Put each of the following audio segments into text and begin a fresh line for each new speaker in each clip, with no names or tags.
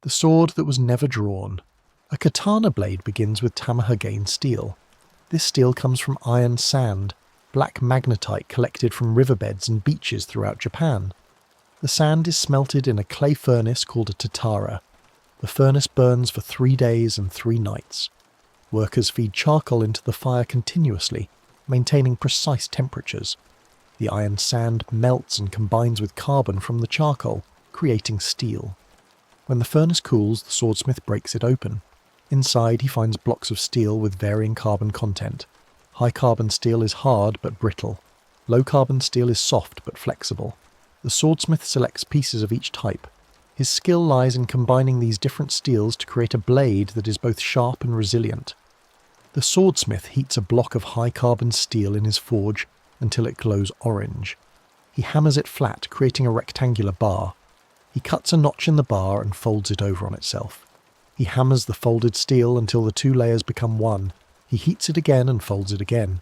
The sword that was never drawn. A katana blade begins with tamahagane steel. This steel comes from iron sand, black magnetite collected from riverbeds and beaches throughout Japan. The sand is smelted in a clay furnace called a tatara. The furnace burns for 3 days and 3 nights. Workers feed charcoal into the fire continuously, maintaining precise temperatures. The iron sand melts and combines with carbon from the charcoal, creating steel. When the furnace cools, the swordsmith breaks it open. Inside, he finds blocks of steel with varying carbon content. High carbon steel is hard but brittle. Low carbon steel is soft but flexible. The swordsmith selects pieces of each type. His skill lies in combining these different steels to create a blade that is both sharp and resilient. The swordsmith heats a block of high carbon steel in his forge until it glows orange. He hammers it flat, creating a rectangular bar. He cuts a notch in the bar and folds it over on itself. He hammers the folded steel until the 2 layers become one. He heats it again and folds it again.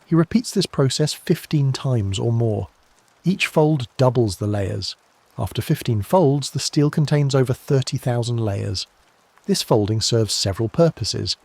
He repeats this process 15 times or more. Each fold doubles the layers. After 15 folds, the steel contains over 30,000 layers. This folding serves several purposes.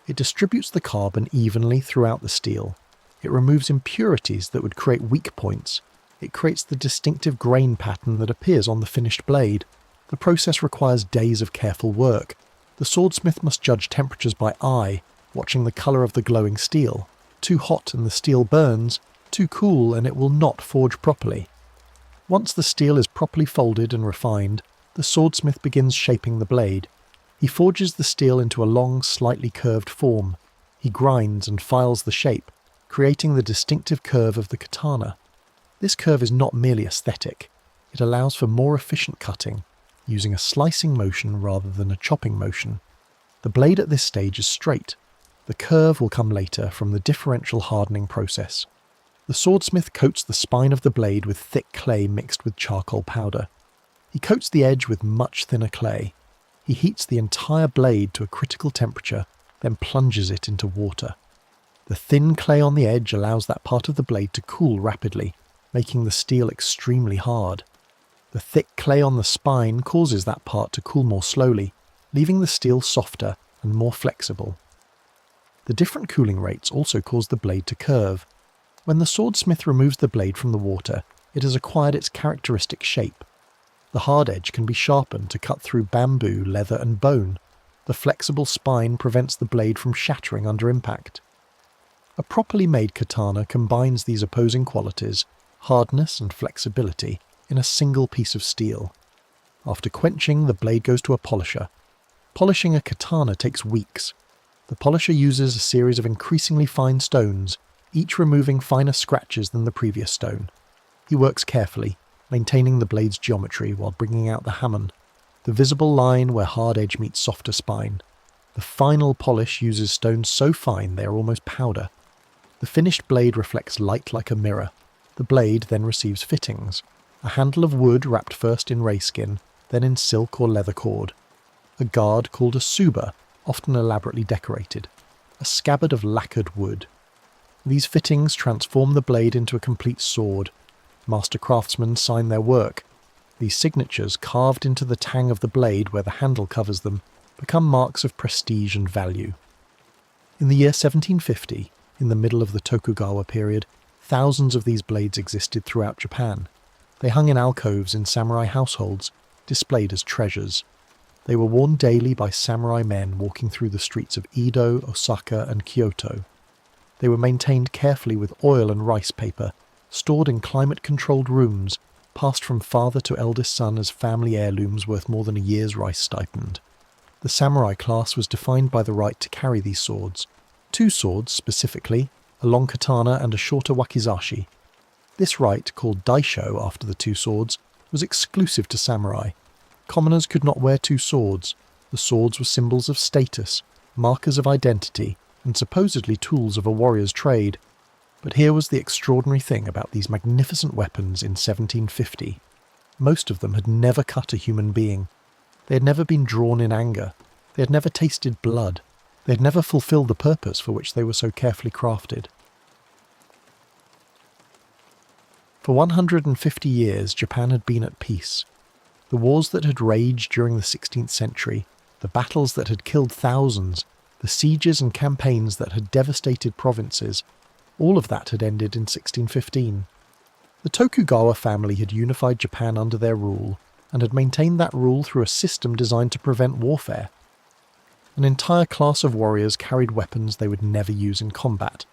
It distributes the carbon evenly throughout the steel. It removes impurities that would create weak points. It creates the distinctive grain pattern that appears on the finished blade. The process requires days of careful work. The swordsmith must judge temperatures by eye, watching the colour of the glowing steel. Too hot and the steel burns, too cool and it will not forge properly. Once the steel is properly folded and refined, the swordsmith begins shaping the blade. He forges the steel into a long, slightly curved form. He grinds and files the shape, creating the distinctive curve of the katana. This curve is not merely aesthetic. It allows for more efficient cutting, using a slicing motion rather than a chopping motion. The blade at this stage is straight. The curve will come later from the differential hardening process. The swordsmith coats the spine of the blade with thick clay mixed with charcoal powder. He coats the edge with much thinner clay. He heats the entire blade to a critical temperature, then plunges it into water. The thin clay on the edge allows that part of the blade to cool rapidly, making the steel extremely hard. The thick clay on the spine causes that part to cool more slowly, leaving the steel softer and more flexible. The different cooling rates also cause the blade to curve. When the swordsmith removes the blade from the water, it has acquired its characteristic shape. The hard edge can be sharpened to cut through bamboo, leather and bone. The flexible spine prevents the blade from shattering under impact. A properly made katana combines these opposing qualities, hardness and flexibility, in a single piece of steel. After quenching, the blade goes to a polisher. Polishing a katana takes weeks. The polisher uses a series of increasingly fine stones, each removing finer scratches than the previous stone. He works carefully, maintaining the blade's geometry while bringing out the hamon, the visible line where hard edge meets softer spine. The final polish uses stones so fine they are almost powder. The finished blade reflects light like a mirror. The blade then receives fittings, a handle of wood wrapped first in rayskin, then in silk or leather cord, a guard called a tsuba, often elaborately decorated, a scabbard of lacquered wood. These fittings transform the blade into a complete sword. Master craftsmen sign their work. These signatures, carved into the tang of the blade where the handle covers them, become marks of prestige and value. In the year 1750, in the middle of the Tokugawa period, thousands of these blades existed throughout Japan. They hung in alcoves in samurai households, displayed as treasures. They were worn daily by samurai men walking through the streets of Edo, Osaka and Kyoto. They were maintained carefully with oil and rice paper, stored in climate-controlled rooms, passed from father to eldest son as family heirlooms worth more than a year's rice stipend. The samurai class was defined by the right to carry these swords. 2 swords, specifically, a long katana and a shorter wakizashi. This right, called daisho after the 2 swords, was exclusive to samurai. Commoners could not wear 2 swords. The swords were symbols of status, markers of identity, and supposedly tools of a warrior's trade. But here was the extraordinary thing about these magnificent weapons in 1750. Most of them had never cut a human being. They had never been drawn in anger. They had never tasted blood. They had never fulfilled the purpose for which they were so carefully crafted. For 150 years, Japan had been at peace. The wars that had raged during the 16th century, the battles that had killed thousands, the sieges and campaigns that had devastated provinces, all of that had ended in 1615. The Tokugawa family had unified Japan under their rule, and had maintained that rule through a system designed to prevent warfare. An entire class of warriors carried weapons they would never use in combat.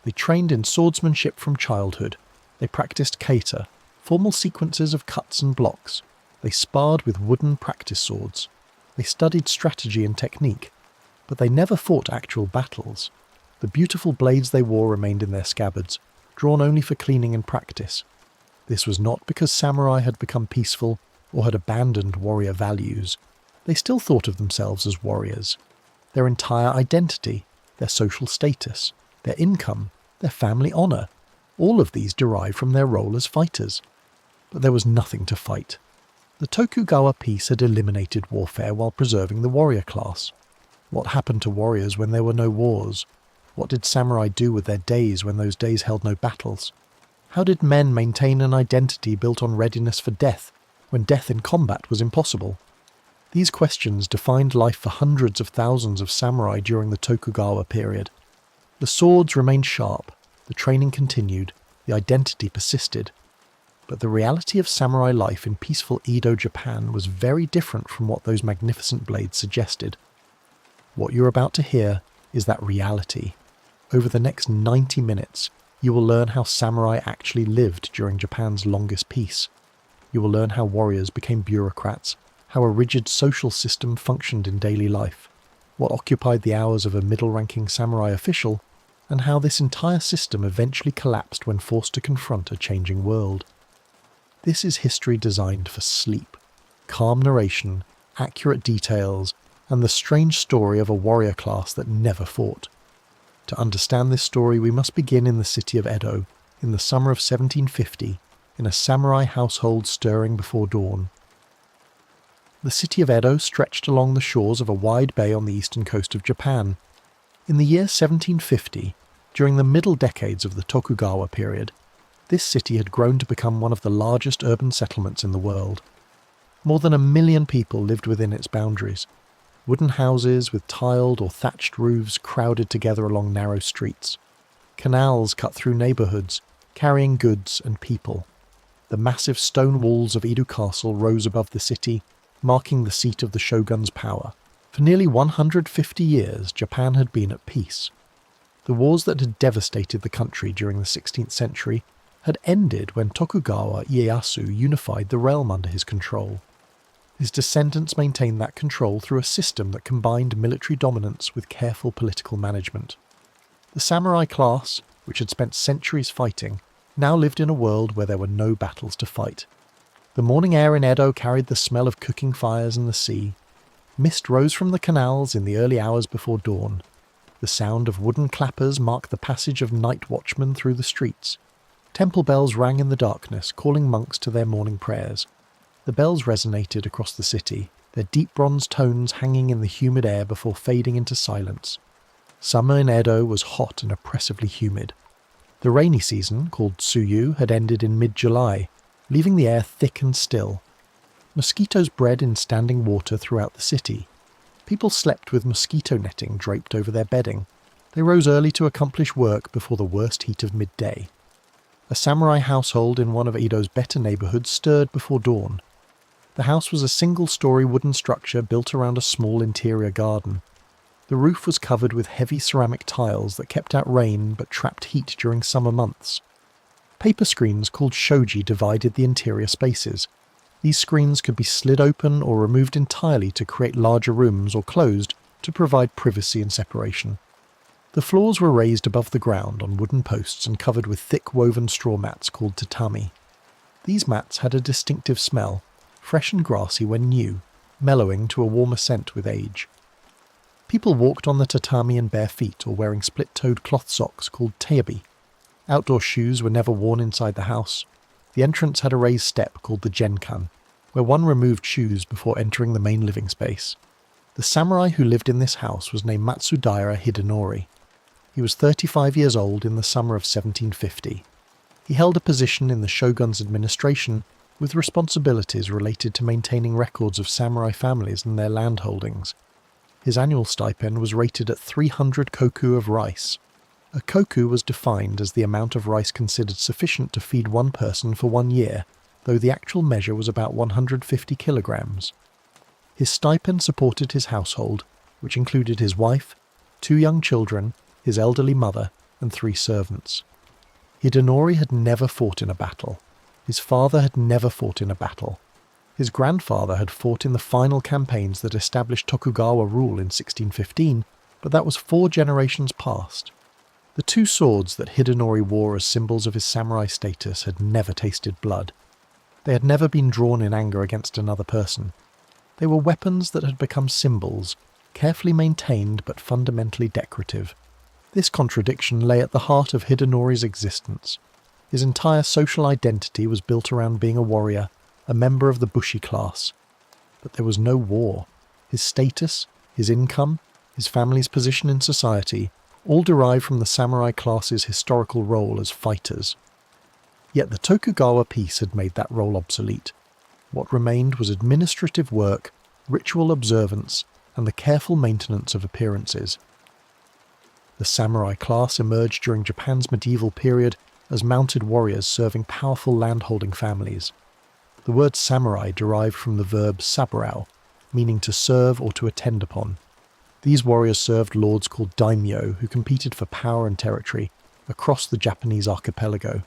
They trained in swordsmanship from childhood. They practiced kata, formal sequences of cuts and blocks. They sparred with wooden practice swords. They studied strategy and technique, but they never fought actual battles. The beautiful blades they wore remained in their scabbards, drawn only for cleaning and practice. This was not because samurai had become peaceful or had abandoned warrior values. They still thought of themselves as warriors. Their entire identity, their social status, their income, their family honour, all of these derived from their role as fighters. But there was nothing to fight. The Tokugawa peace had eliminated warfare while preserving the warrior class. What happened to warriors when there were no wars? What did samurai do with their days when those days held no battles? How did men maintain an identity built on readiness for death when death in combat was impossible? These questions defined life for hundreds of thousands of samurai during the Tokugawa period. The swords remained sharp, the training continued, the identity persisted. But the reality of samurai life in peaceful Edo Japan was very different from what those magnificent blades suggested. What you're about to hear is that reality. Over the next 90 minutes, you will learn how samurai actually lived during Japan's longest peace. You will learn how warriors became bureaucrats, how a rigid social system functioned in daily life, what occupied the hours of a middle-ranking samurai official, and how this entire system eventually collapsed when forced to confront a changing world. This is history designed for sleep, calm narration, accurate details, and the strange story of a warrior class that never fought. To understand this story, we must begin in the city of Edo, in the summer of 1750, in a samurai household stirring before dawn. The city of Edo stretched along the shores of a wide bay on the eastern coast of Japan. In the year 1750, during the middle decades of the Tokugawa period, this city had grown to become one of the largest urban settlements in the world. More than 1 million people lived within its boundaries. Wooden houses with tiled or thatched roofs crowded together along narrow streets. Canals cut through neighbourhoods, carrying goods and people. The massive stone walls of Edo Castle rose above the city, marking the seat of the shogun's power. For nearly 150 years, Japan had been at peace. The wars that had devastated the country during the 16th century had ended when Tokugawa Ieyasu unified the realm under his control. His descendants maintained that control through a system that combined military dominance with careful political management. The samurai class, which had spent centuries fighting, now lived in a world where there were no battles to fight. The morning air in Edo carried the smell of cooking fires and the sea. Mist rose from the canals in the early hours before dawn. The sound of wooden clappers marked the passage of night watchmen through the streets. Temple bells rang in the darkness, calling monks to their morning prayers. The bells resonated across the city, their deep bronze tones hanging in the humid air before fading into silence. Summer in Edo was hot and oppressively humid. The rainy season, called Tsuyu, had ended in mid-July, leaving the air thick and still. Mosquitoes bred in standing water throughout the city. People slept with mosquito netting draped over their bedding. They rose early to accomplish work before the worst heat of midday. A samurai household in one of Edo's better neighbourhoods stirred before dawn. The house was a single-storey wooden structure built around a small interior garden. The roof was covered with heavy ceramic tiles that kept out rain but trapped heat during summer months. Paper screens called shoji divided the interior spaces. These screens could be slid open or removed entirely to create larger rooms, or closed to provide privacy and separation. The floors were raised above the ground on wooden posts and covered with thick woven straw mats called tatami. These mats had a distinctive smell, fresh and grassy when new, mellowing to a warmer scent with age. People walked on the tatami in bare feet or wearing split-toed cloth socks called tabi. Outdoor shoes were never worn inside the house. The entrance had a raised step called the genkan, where one removed shoes before entering the main living space. The samurai who lived in this house was named Matsudaira Hidenori. He was 35 years old in the summer of 1750. He held a position in the shogun's administration with responsibilities related to maintaining records of samurai families and their land holdings. His annual stipend was rated at 300 koku of rice. A koku was defined as the amount of rice considered sufficient to feed one person for 1 year, though the actual measure was about 150 kilograms. His stipend supported his household, which included his wife, 2 young children, his elderly mother, and 3 servants. Hidenori had never fought in a battle. His father had never fought in a battle. His grandfather had fought in the final campaigns that established Tokugawa rule in 1615, but that was 4 generations past. The 2 swords that Hidenori wore as symbols of his samurai status had never tasted blood. They had never been drawn in anger against another person. They were weapons that had become symbols, carefully maintained but fundamentally decorative. This contradiction lay at the heart of Hidenori's existence. His entire social identity was built around being a warrior, a member of the Bushi class. But there was no war. His status, his income, his family's position in society, all derived from the samurai class's historical role as fighters. Yet the Tokugawa peace had made that role obsolete. What remained was administrative work, ritual observance, and the careful maintenance of appearances. The samurai class emerged during Japan's medieval period as mounted warriors serving powerful landholding families. The word samurai derived from the verb saburao, meaning to serve or to attend upon. These warriors served lords called daimyo, who competed for power and territory across the Japanese archipelago.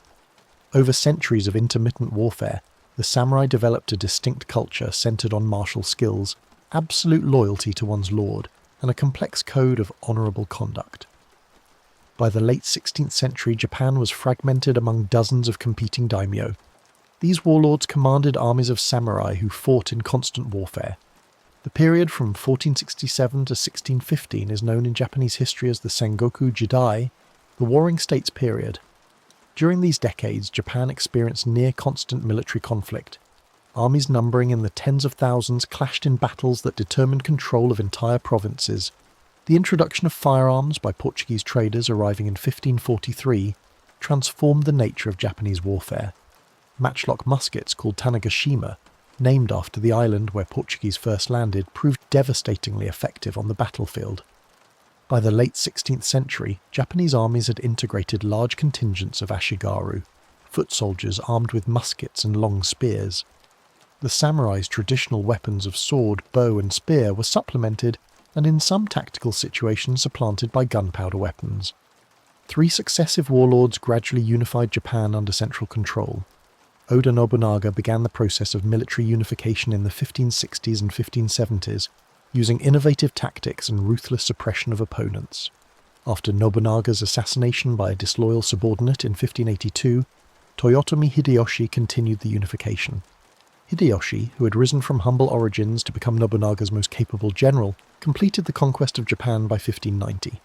Over centuries of intermittent warfare, the samurai developed a distinct culture centered on martial skills, absolute loyalty to one's lord, and a complex code of honorable conduct. By the late 16th century, Japan was fragmented among dozens of competing daimyo. These warlords commanded armies of samurai who fought in constant warfare. The period from 1467 to 1615 is known in Japanese history as the Sengoku Jidai, the Warring States period. During these decades, Japan experienced near-constant military conflict. Armies numbering in the tens of thousands clashed in battles that determined control of entire provinces. The introduction of firearms by Portuguese traders arriving in 1543 transformed the nature of Japanese warfare. Matchlock muskets called Tanegashima, named after the island where Portuguese first landed, proved devastatingly effective on the battlefield. By the late 16th century, Japanese armies had integrated large contingents of ashigaru, foot soldiers armed with muskets and long spears. The samurai's traditional weapons of sword, bow and spear were supplemented and in some tactical situations supplanted by gunpowder weapons. 3 successive warlords gradually unified Japan under central control. Oda Nobunaga began the process of military unification in the 1560s and 1570s, using innovative tactics and ruthless suppression of opponents. After Nobunaga's assassination by a disloyal subordinate in 1582, Toyotomi Hideyoshi continued the unification. Hideyoshi, who had risen from humble origins to become Nobunaga's most capable general, completed the conquest of Japan by 1590.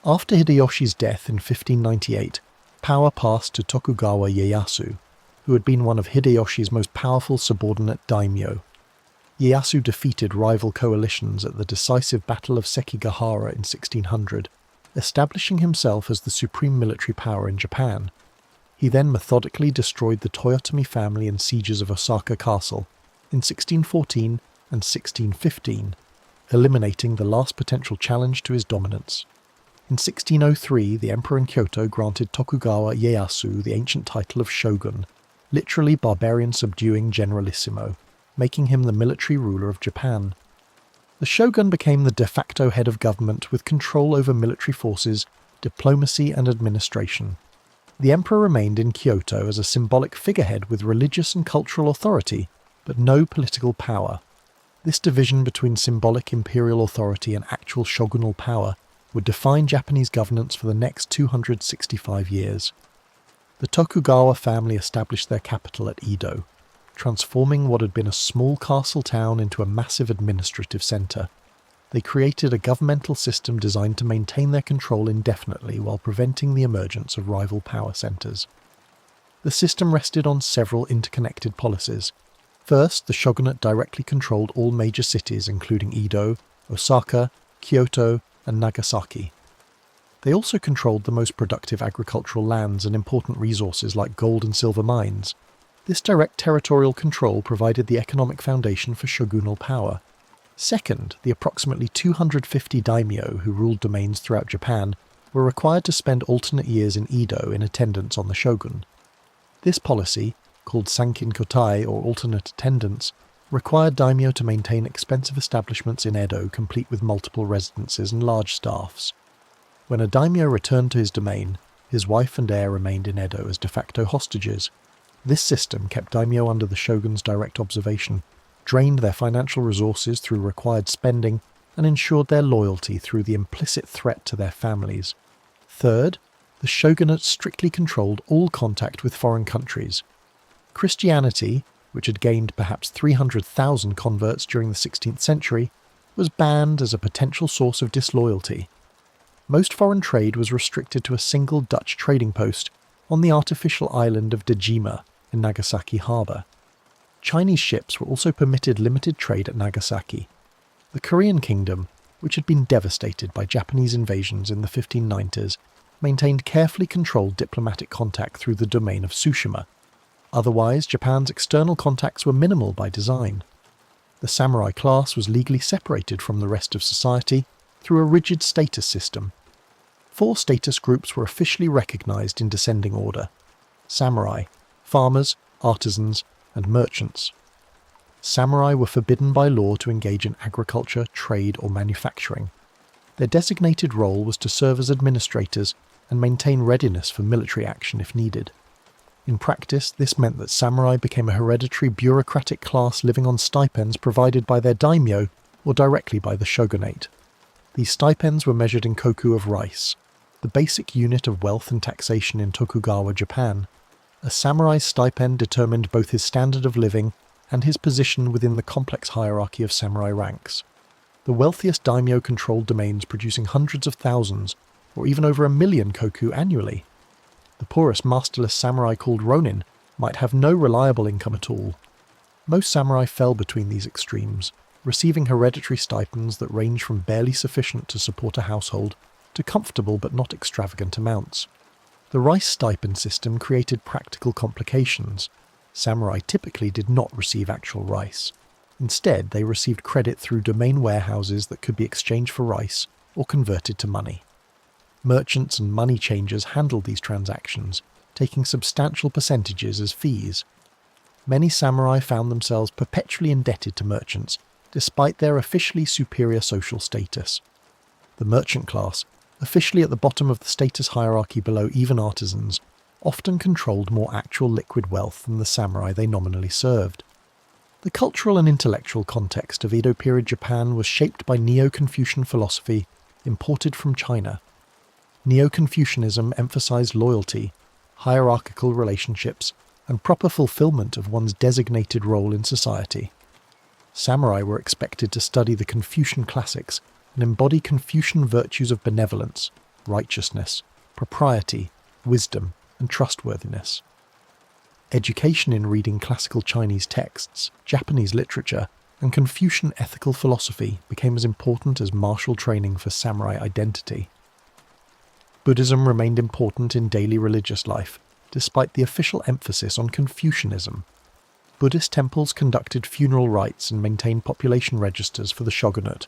After Hideyoshi's death in 1598, power passed to Tokugawa Ieyasu, who had been one of Hideyoshi's most powerful subordinate daimyo. Ieyasu defeated rival coalitions at the decisive Battle of Sekigahara in 1600, establishing himself as the supreme military power in Japan. He then methodically destroyed the Toyotomi family in sieges of Osaka Castle in 1614 and 1615, eliminating the last potential challenge to his dominance. In 1603, the emperor in Kyoto granted Tokugawa Ieyasu the ancient title of shogun, literally barbarian subduing generalissimo, making him the military ruler of Japan. The shogun became the de facto head of government with control over military forces, diplomacy and administration. The emperor remained in Kyoto as a symbolic figurehead with religious and cultural authority, but no political power. This division between symbolic imperial authority and actual shogunal power would define Japanese governance for the next 265 years. The Tokugawa family established their capital at Edo, transforming what had been a small castle town into a massive administrative centre. They created a governmental system designed to maintain their control indefinitely while preventing the emergence of rival power centres. The system rested on several interconnected policies. First, the shogunate directly controlled all major cities including Edo, Osaka, Kyoto, and Nagasaki. They also controlled the most productive agricultural lands and important resources like gold and silver mines. This direct territorial control provided the economic foundation for shogunal power. Second, the approximately 250 daimyo who ruled domains throughout Japan were required to spend alternate years in Edo in attendance on the shogun. This policy, called sankin-kotai or alternate attendance, required daimyo to maintain expensive establishments in Edo complete with multiple residences and large staffs. When a daimyo returned to his domain, his wife and heir remained in Edo as de facto hostages. This system kept daimyo under the shogun's direct observation, drained their financial resources through required spending, and ensured their loyalty through the implicit threat to their families. Third, the shogunate strictly controlled all contact with foreign countries. Christianity, which had gained perhaps 300,000 converts during the 16th century, was banned as a potential source of disloyalty. Most foreign trade was restricted to a single Dutch trading post on the artificial island of Dejima in Nagasaki harbour. Chinese ships were also permitted limited trade at Nagasaki. The Korean kingdom, which had been devastated by Japanese invasions in the 1590s, maintained carefully controlled diplomatic contact through the domain of Tsushima. Otherwise, Japan's external contacts were minimal by design. The samurai class was legally separated from the rest of society through a rigid status system. 4 status groups were officially recognized in descending order: samurai, farmers, artisans, and merchants. Samurai were forbidden by law to engage in agriculture, trade, or manufacturing. Their designated role was to serve as administrators and maintain readiness for military action if needed. In practice, this meant that samurai became a hereditary bureaucratic class living on stipends provided by their daimyo or directly by the shogunate. These stipends were measured in koku of rice, the basic unit of wealth and taxation in Tokugawa, Japan. A samurai's stipend determined both his standard of living and his position within the complex hierarchy of samurai ranks. The wealthiest daimyo controlled domains producing hundreds of thousands, or even over 1 million koku annually. The poorest masterless samurai called ronin might have no reliable income at all. Most samurai fell between these extremes, receiving hereditary stipends that range from barely sufficient to support a household to comfortable but not extravagant amounts. The rice stipend system created practical complications. Samurai typically did not receive actual rice. Instead, they received credit through domain warehouses that could be exchanged for rice or converted to money. Merchants and money changers handled these transactions, taking substantial percentages as fees. Many samurai found themselves perpetually indebted to merchants, despite their officially superior social status. The merchant class, officially at the bottom of the status hierarchy below even artisans, often controlled more actual liquid wealth than the samurai they nominally served. The cultural and intellectual context of Edo-period Japan was shaped by Neo-Confucian philosophy imported from China. Neo-Confucianism emphasized loyalty, hierarchical relationships, and proper fulfillment of one's designated role in society. Samurai were expected to study the Confucian classics and embody Confucian virtues of benevolence, righteousness, propriety, wisdom, and trustworthiness. Education in reading classical Chinese texts, Japanese literature, and Confucian ethical philosophy became as important as martial training for samurai identity. Buddhism remained important in daily religious life, despite the official emphasis on Confucianism. Buddhist temples conducted funeral rites and maintained population registers for the shogunate.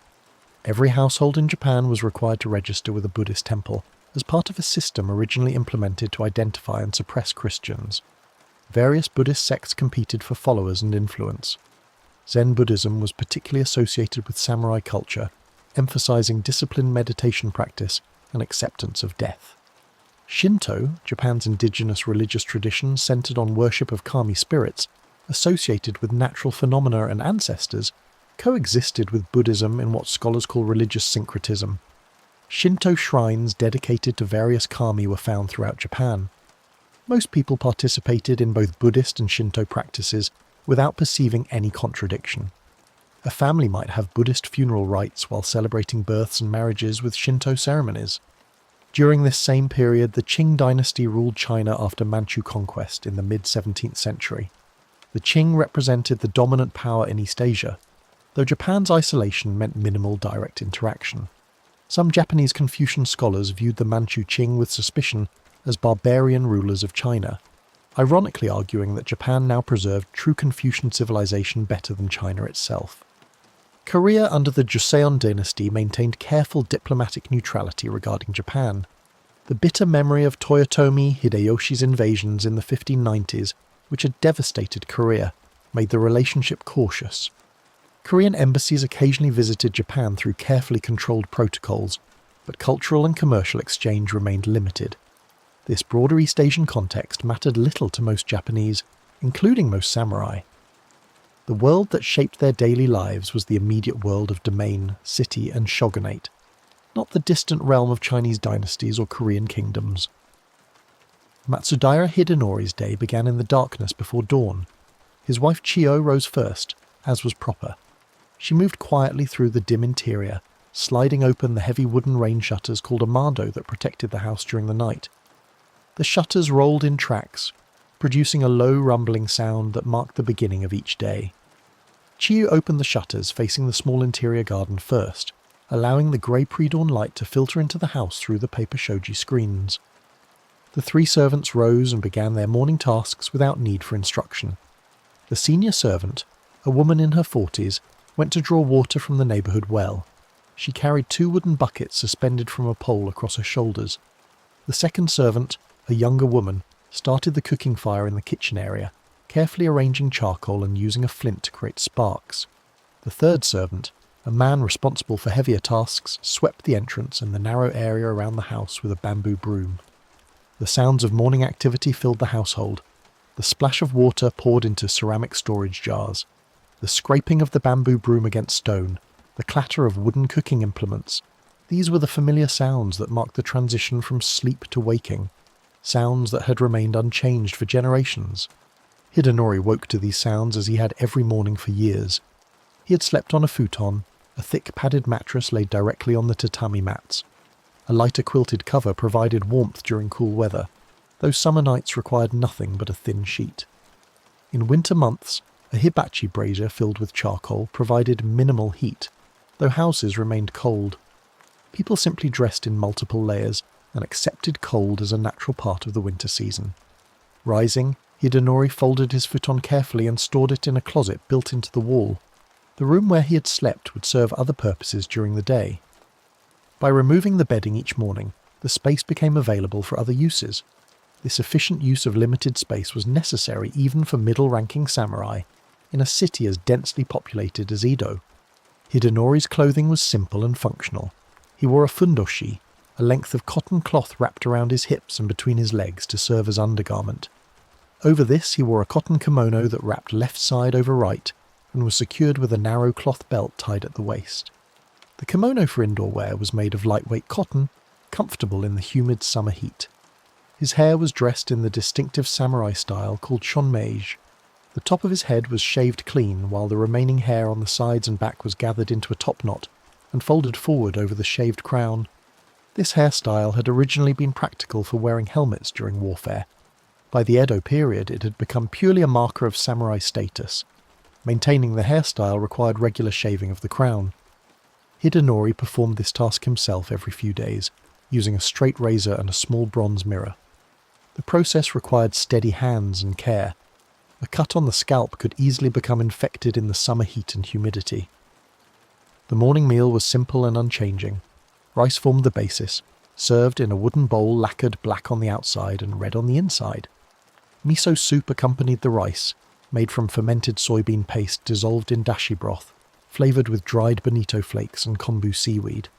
Every household in Japan was required to register with a Buddhist temple as part of a system originally implemented to identify and suppress Christians. Various Buddhist sects competed for followers and influence. Zen Buddhism was particularly associated with samurai culture, emphasizing disciplined meditation practice and acceptance of death. Shinto, Japan's indigenous religious tradition centered on worship of kami spirits, associated with natural phenomena and ancestors, coexisted with Buddhism in what scholars call religious syncretism. Shinto shrines dedicated to various kami were found throughout Japan. Most people participated in both Buddhist and Shinto practices without perceiving any contradiction. A family might have Buddhist funeral rites while celebrating births and marriages with Shinto ceremonies. During this same period, the Qing dynasty ruled China after Manchu conquest in the mid-17th century. The Qing represented the dominant power in East Asia, though Japan's isolation meant minimal direct interaction. Some Japanese Confucian scholars viewed the Manchu Qing with suspicion as barbarian rulers of China. ironically arguing that Japan now preserved true Confucian civilization better than China itself. Korea under the Joseon dynasty maintained careful diplomatic neutrality regarding Japan. The bitter memory of Toyotomi Hideyoshi's invasions in the 1590s, which had devastated Korea, made the relationship cautious. Korean embassies occasionally visited Japan through carefully controlled protocols, but cultural and commercial exchange remained limited. This broader East Asian context mattered little to most Japanese, including most samurai. The world that shaped their daily lives was the immediate world of domain, city, and shogunate, not the distant realm of Chinese dynasties or Korean kingdoms. Matsudaira Hidenori's day began in the darkness before dawn. His wife Chiyo rose first, as was proper. She moved quietly through the dim interior, sliding open the heavy wooden rain shutters called amado that protected the house during the night. The shutters rolled in tracks, producing a low rumbling sound that marked the beginning of each day. Chiyo opened the shutters facing the small interior garden first, allowing the grey pre-dawn light to filter into the house through the paper shoji screens. The three servants rose and began their morning tasks without need for instruction. The senior servant, a woman in her 40s, went to draw water from the neighbourhood well. She carried 2 wooden buckets suspended from a pole across her shoulders. The second servant, a younger woman, started the cooking fire in the kitchen area, carefully arranging charcoal and using a flint to create sparks. The third servant, a man responsible for heavier tasks, swept the entrance and the narrow area around the house with a bamboo broom. The sounds of morning activity filled the household. The splash of water poured into ceramic storage jars. The scraping of the bamboo broom against stone. The clatter of wooden cooking implements. These were the familiar sounds that marked the transition from sleep to waking. Sounds that had remained unchanged for generations. Hidenori woke to these sounds as he had every morning for years. He had slept on a futon, a thick padded mattress laid directly on the tatami mats. A lighter quilted cover provided warmth during cool weather, though summer nights required nothing but a thin sheet. In winter months, a hibachi brazier filled with charcoal provided minimal heat, though houses remained cold. People simply dressed in multiple layers and accepted cold as a natural part of the winter season. Rising, Hidenori folded his futon carefully and stored it in a closet built into the wall. The room where he had slept would serve other purposes during the day. By removing the bedding each morning, the space became available for other uses. This efficient use of limited space was necessary even for middle-ranking samurai in a city as densely populated as Edo. Hidenori's clothing was simple and functional. He wore a fundoshi, a length of cotton cloth wrapped around his hips and between his legs to serve as undergarment. Over this he wore a cotton kimono that wrapped left side over right and was secured with a narrow cloth belt tied at the waist. The kimono for indoor wear was made of lightweight cotton, comfortable in the humid summer heat. His hair was dressed in the distinctive samurai style called shonmeiji. The top of his head was shaved clean, while the remaining hair on the sides and back was gathered into a top knot and folded forward over the shaved crown. This hairstyle had originally been practical for wearing helmets during warfare. By the Edo-period, it had become purely a marker of samurai status. Maintaining the hairstyle required regular shaving of the crown. Hidenori performed this task himself every few days, using a straight razor and a small bronze mirror. The process required steady hands and care. A cut on the scalp could easily become infected in the summer heat and humidity. The morning meal was simple and unchanging. Rice formed the basis, served in a wooden bowl lacquered black on the outside and red on the inside. Miso soup accompanied the rice, made from fermented soybean paste dissolved in dashi broth, flavoured with dried bonito flakes and kombu seaweed.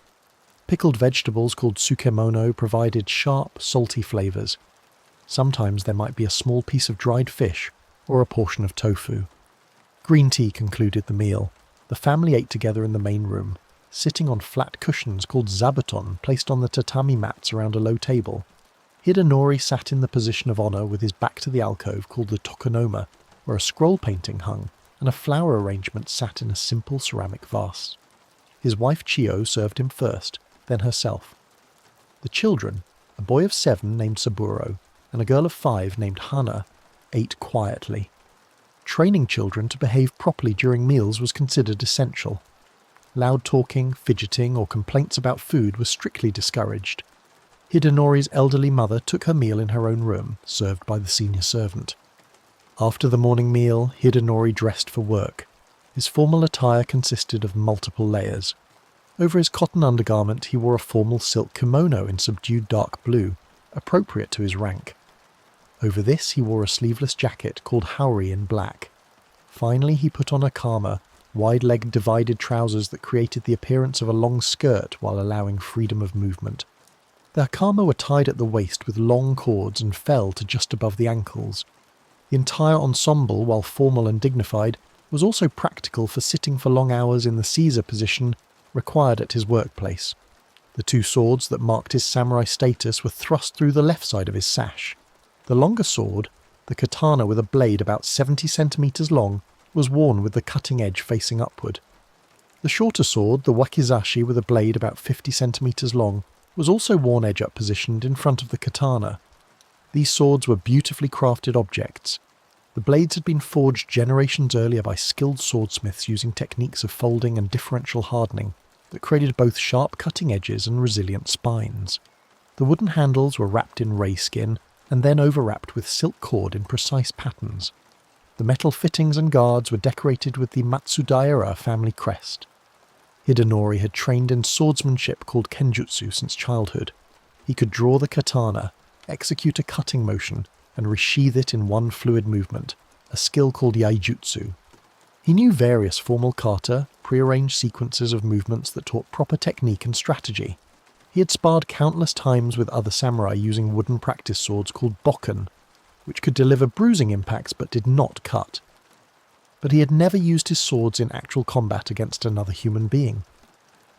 Pickled vegetables called tsukemono provided sharp, salty flavours. Sometimes there might be a small piece of dried fish or a portion of tofu. Green tea concluded the meal. The family ate together in the main room, sitting on flat cushions called zabuton placed on the tatami mats around a low table. Hidenori sat in the position of honour with his back to the alcove called the tokonoma, where a scroll painting hung and a flower arrangement sat in a simple ceramic vase. His wife Chiyo served him first, then herself. The children, a boy of 7 named Saburo and a girl of 5 named Hana, ate quietly. Training children to behave properly during meals was considered essential. Loud talking, fidgeting, or complaints about food were strictly discouraged. Hidenori's elderly mother took her meal in her own room, served by the senior servant. After the morning meal, Hidenori dressed for work. His formal attire consisted of multiple layers. Over his cotton undergarment he wore a formal silk kimono in subdued dark blue, appropriate to his rank. Over this he wore a sleeveless jacket called haori in black. Finally he put on a kama, wide-legged divided trousers that created the appearance of a long skirt while allowing freedom of movement. The hakama were tied at the waist with long cords and fell to just above the ankles. The entire ensemble, while formal and dignified, was also practical for sitting for long hours in the Caesar position required at his workplace. The two swords that marked his samurai status were thrust through the left side of his sash. The longer sword, the katana with a blade about 70 centimeters long, was worn with the cutting edge facing upward. The shorter sword, the wakizashi with a blade about 50 centimeters long, was also worn edge-up positioned in front of the katana. These swords were beautifully crafted objects. The blades had been forged generations earlier by skilled swordsmiths using techniques of folding and differential hardening that created both sharp cutting edges and resilient spines. The wooden handles were wrapped in ray skin and then overwrapped with silk cord in precise patterns. The metal fittings and guards were decorated with the Matsudaira family crest. Hidenori had trained in swordsmanship called kenjutsu since childhood. He could draw the katana, execute a cutting motion, and resheath it in one fluid movement, a skill called yaijutsu. He knew various formal kata, prearranged sequences of movements that taught proper technique and strategy. He had sparred countless times with other samurai using wooden practice swords called bokken, which could deliver bruising impacts but did not cut. But he had never used his swords in actual combat against another human being.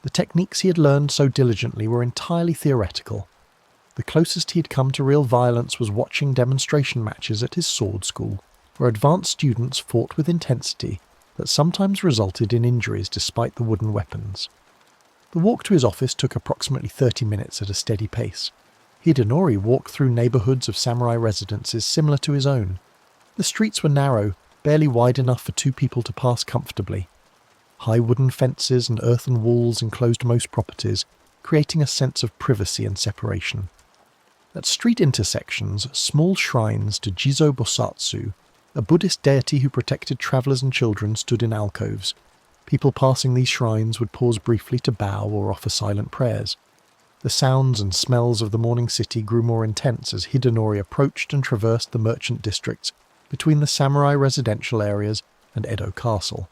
The techniques he had learned so diligently were entirely theoretical. The closest he had come to real violence was watching demonstration matches at his sword school, where advanced students fought with intensity that sometimes resulted in injuries despite the wooden weapons. The walk to his office took approximately 30 minutes at a steady pace. Hidenori walked through neighbourhoods of samurai residences similar to his own. The streets were narrow, barely wide enough for two people to pass comfortably. High wooden fences and earthen walls enclosed most properties, creating a sense of privacy and separation. At street intersections, small shrines to Jizo Bosatsu, a Buddhist deity who protected travellers and children, stood in alcoves. People passing these shrines would pause briefly to bow or offer silent prayers. The sounds and smells of the morning city grew more intense as Hidenori approached and traversed the merchant districts between the samurai residential areas and Edo Castle.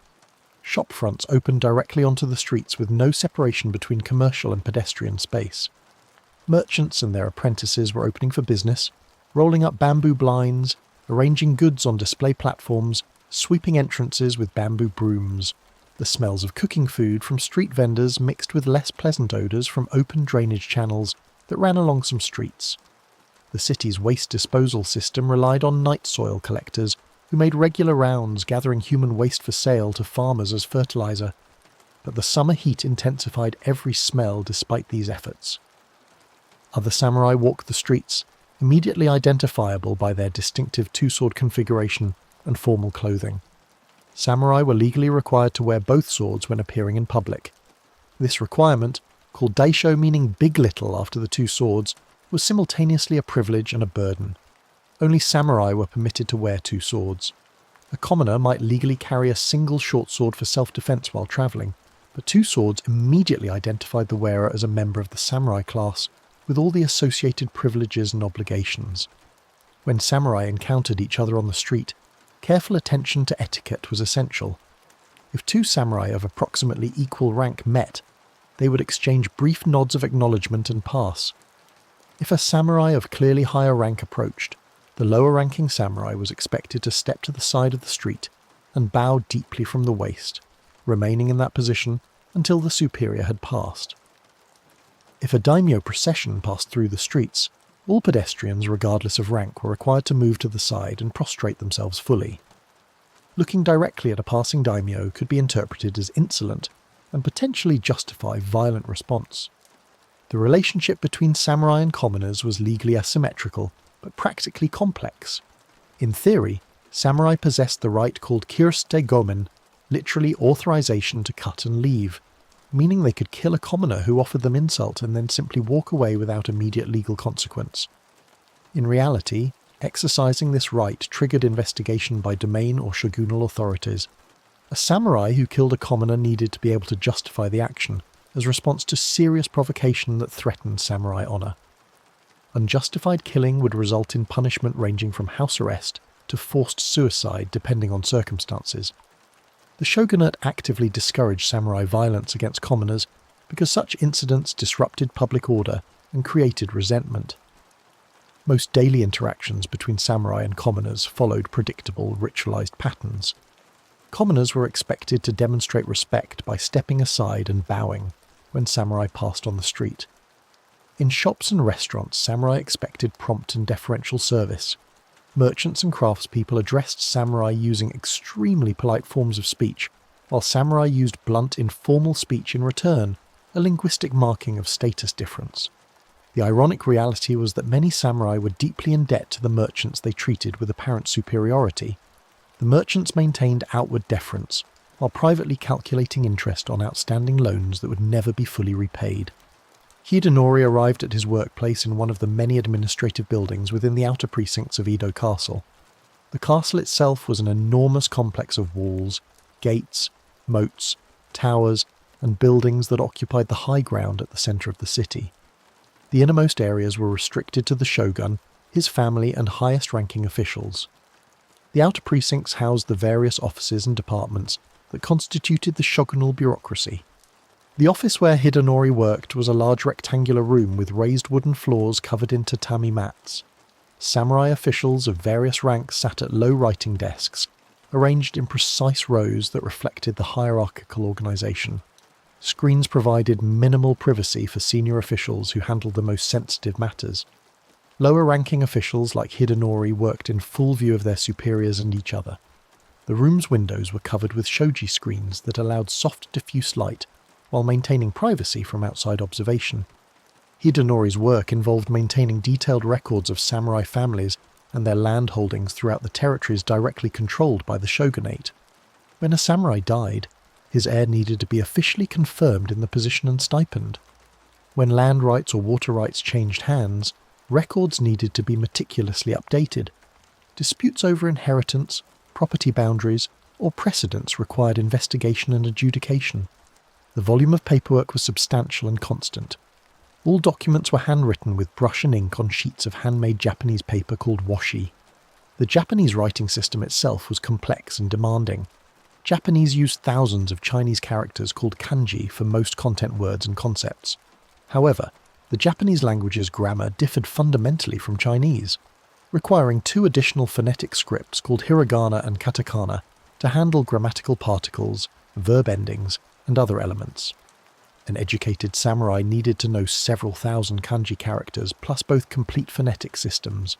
Shop fronts opened directly onto the streets with no separation between commercial and pedestrian space. Merchants and their apprentices were opening for business, rolling up bamboo blinds, arranging goods on display platforms, sweeping entrances with bamboo brooms. The smells of cooking food from street vendors mixed with less pleasant odours from open drainage channels that ran along some streets. The city's waste disposal system relied on night soil collectors who made regular rounds gathering human waste for sale to farmers as fertiliser. But the summer heat intensified every smell despite these efforts. Other samurai walked the streets, immediately identifiable by their distinctive two-sword configuration and formal clothing. Samurai were legally required to wear both swords when appearing in public. This requirement, called daisho meaning big little after the two swords, was simultaneously a privilege and a burden. Only samurai were permitted to wear two swords. A commoner might legally carry a single short sword for self-defense while travelling, but two swords immediately identified the wearer as a member of the samurai class, with all the associated privileges and obligations. When samurai encountered each other on the street, careful attention to etiquette was essential. If two samurai of approximately equal rank met, they would exchange brief nods of acknowledgement and pass. If a samurai of clearly higher rank approached, the lower-ranking samurai was expected to step to the side of the street and bow deeply from the waist, remaining in that position until the superior had passed. If a daimyo procession passed through the streets, all pedestrians, regardless of rank, were required to move to the side and prostrate themselves fully. Looking directly at a passing daimyo could be interpreted as insolent and potentially justify violent response. The relationship between samurai and commoners was legally asymmetrical, but practically complex. In theory, samurai possessed the right called kirste gomen, literally authorization to cut and leave. meaning they could kill a commoner who offered them insult and then simply walk away without immediate legal consequence. In reality, exercising this right triggered investigation by domain or shogunal authorities. A samurai who killed a commoner needed to be able to justify the action as a response to serious provocation that threatened samurai honour. Unjustified killing would result in punishment ranging from house arrest to forced suicide depending on circumstances. The shogunate actively discouraged samurai violence against commoners because such incidents disrupted public order and created resentment. Most daily interactions between samurai and commoners followed predictable, ritualized patterns. Commoners were expected to demonstrate respect by stepping aside and bowing when samurai passed on the street. In shops and restaurants, samurai expected prompt and deferential service. Merchants and craftspeople addressed samurai using extremely polite forms of speech, while samurai used blunt, informal speech in return, a linguistic marking of status difference. The ironic reality was that many samurai were deeply in debt to the merchants they treated with apparent superiority. The merchants maintained outward deference, while privately calculating interest on outstanding loans that would never be fully repaid. Hidenori arrived at his workplace in one of the many administrative buildings within the outer precincts of Edo Castle. The castle itself was an enormous complex of walls, gates, moats, towers, and buildings that occupied the high ground at the centre of the city. The innermost areas were restricted to the shogun, his family, and highest-ranking officials. The outer precincts housed the various offices and departments that constituted the shogunal bureaucracy. The office where Hidenori worked was a large rectangular room with raised wooden floors covered in tatami mats. Samurai officials of various ranks sat at low writing desks, arranged in precise rows that reflected the hierarchical organisation. Screens provided minimal privacy for senior officials who handled the most sensitive matters. Lower-ranking officials like Hidenori worked in full view of their superiors and each other. The room's windows were covered with shoji screens that allowed soft, diffuse light while maintaining privacy from outside observation. Hidenori's work involved maintaining detailed records of samurai families and their land holdings throughout the territories directly controlled by the shogunate. When a samurai died, his heir needed to be officially confirmed in the position and stipend. When land rights or water rights changed hands, records needed to be meticulously updated. Disputes over inheritance, property boundaries, or precedents required investigation and adjudication. The volume of paperwork was substantial and constant. All documents were handwritten with brush and ink on sheets of handmade Japanese paper called washi. The Japanese writing system itself was complex and demanding. Japanese used thousands of Chinese characters called kanji for most content words and concepts. However, the Japanese language's grammar differed fundamentally from Chinese, requiring two additional phonetic scripts called hiragana and katakana to handle grammatical particles, verb endings, and other elements. An educated samurai needed to know several thousand kanji characters plus both complete phonetic systems.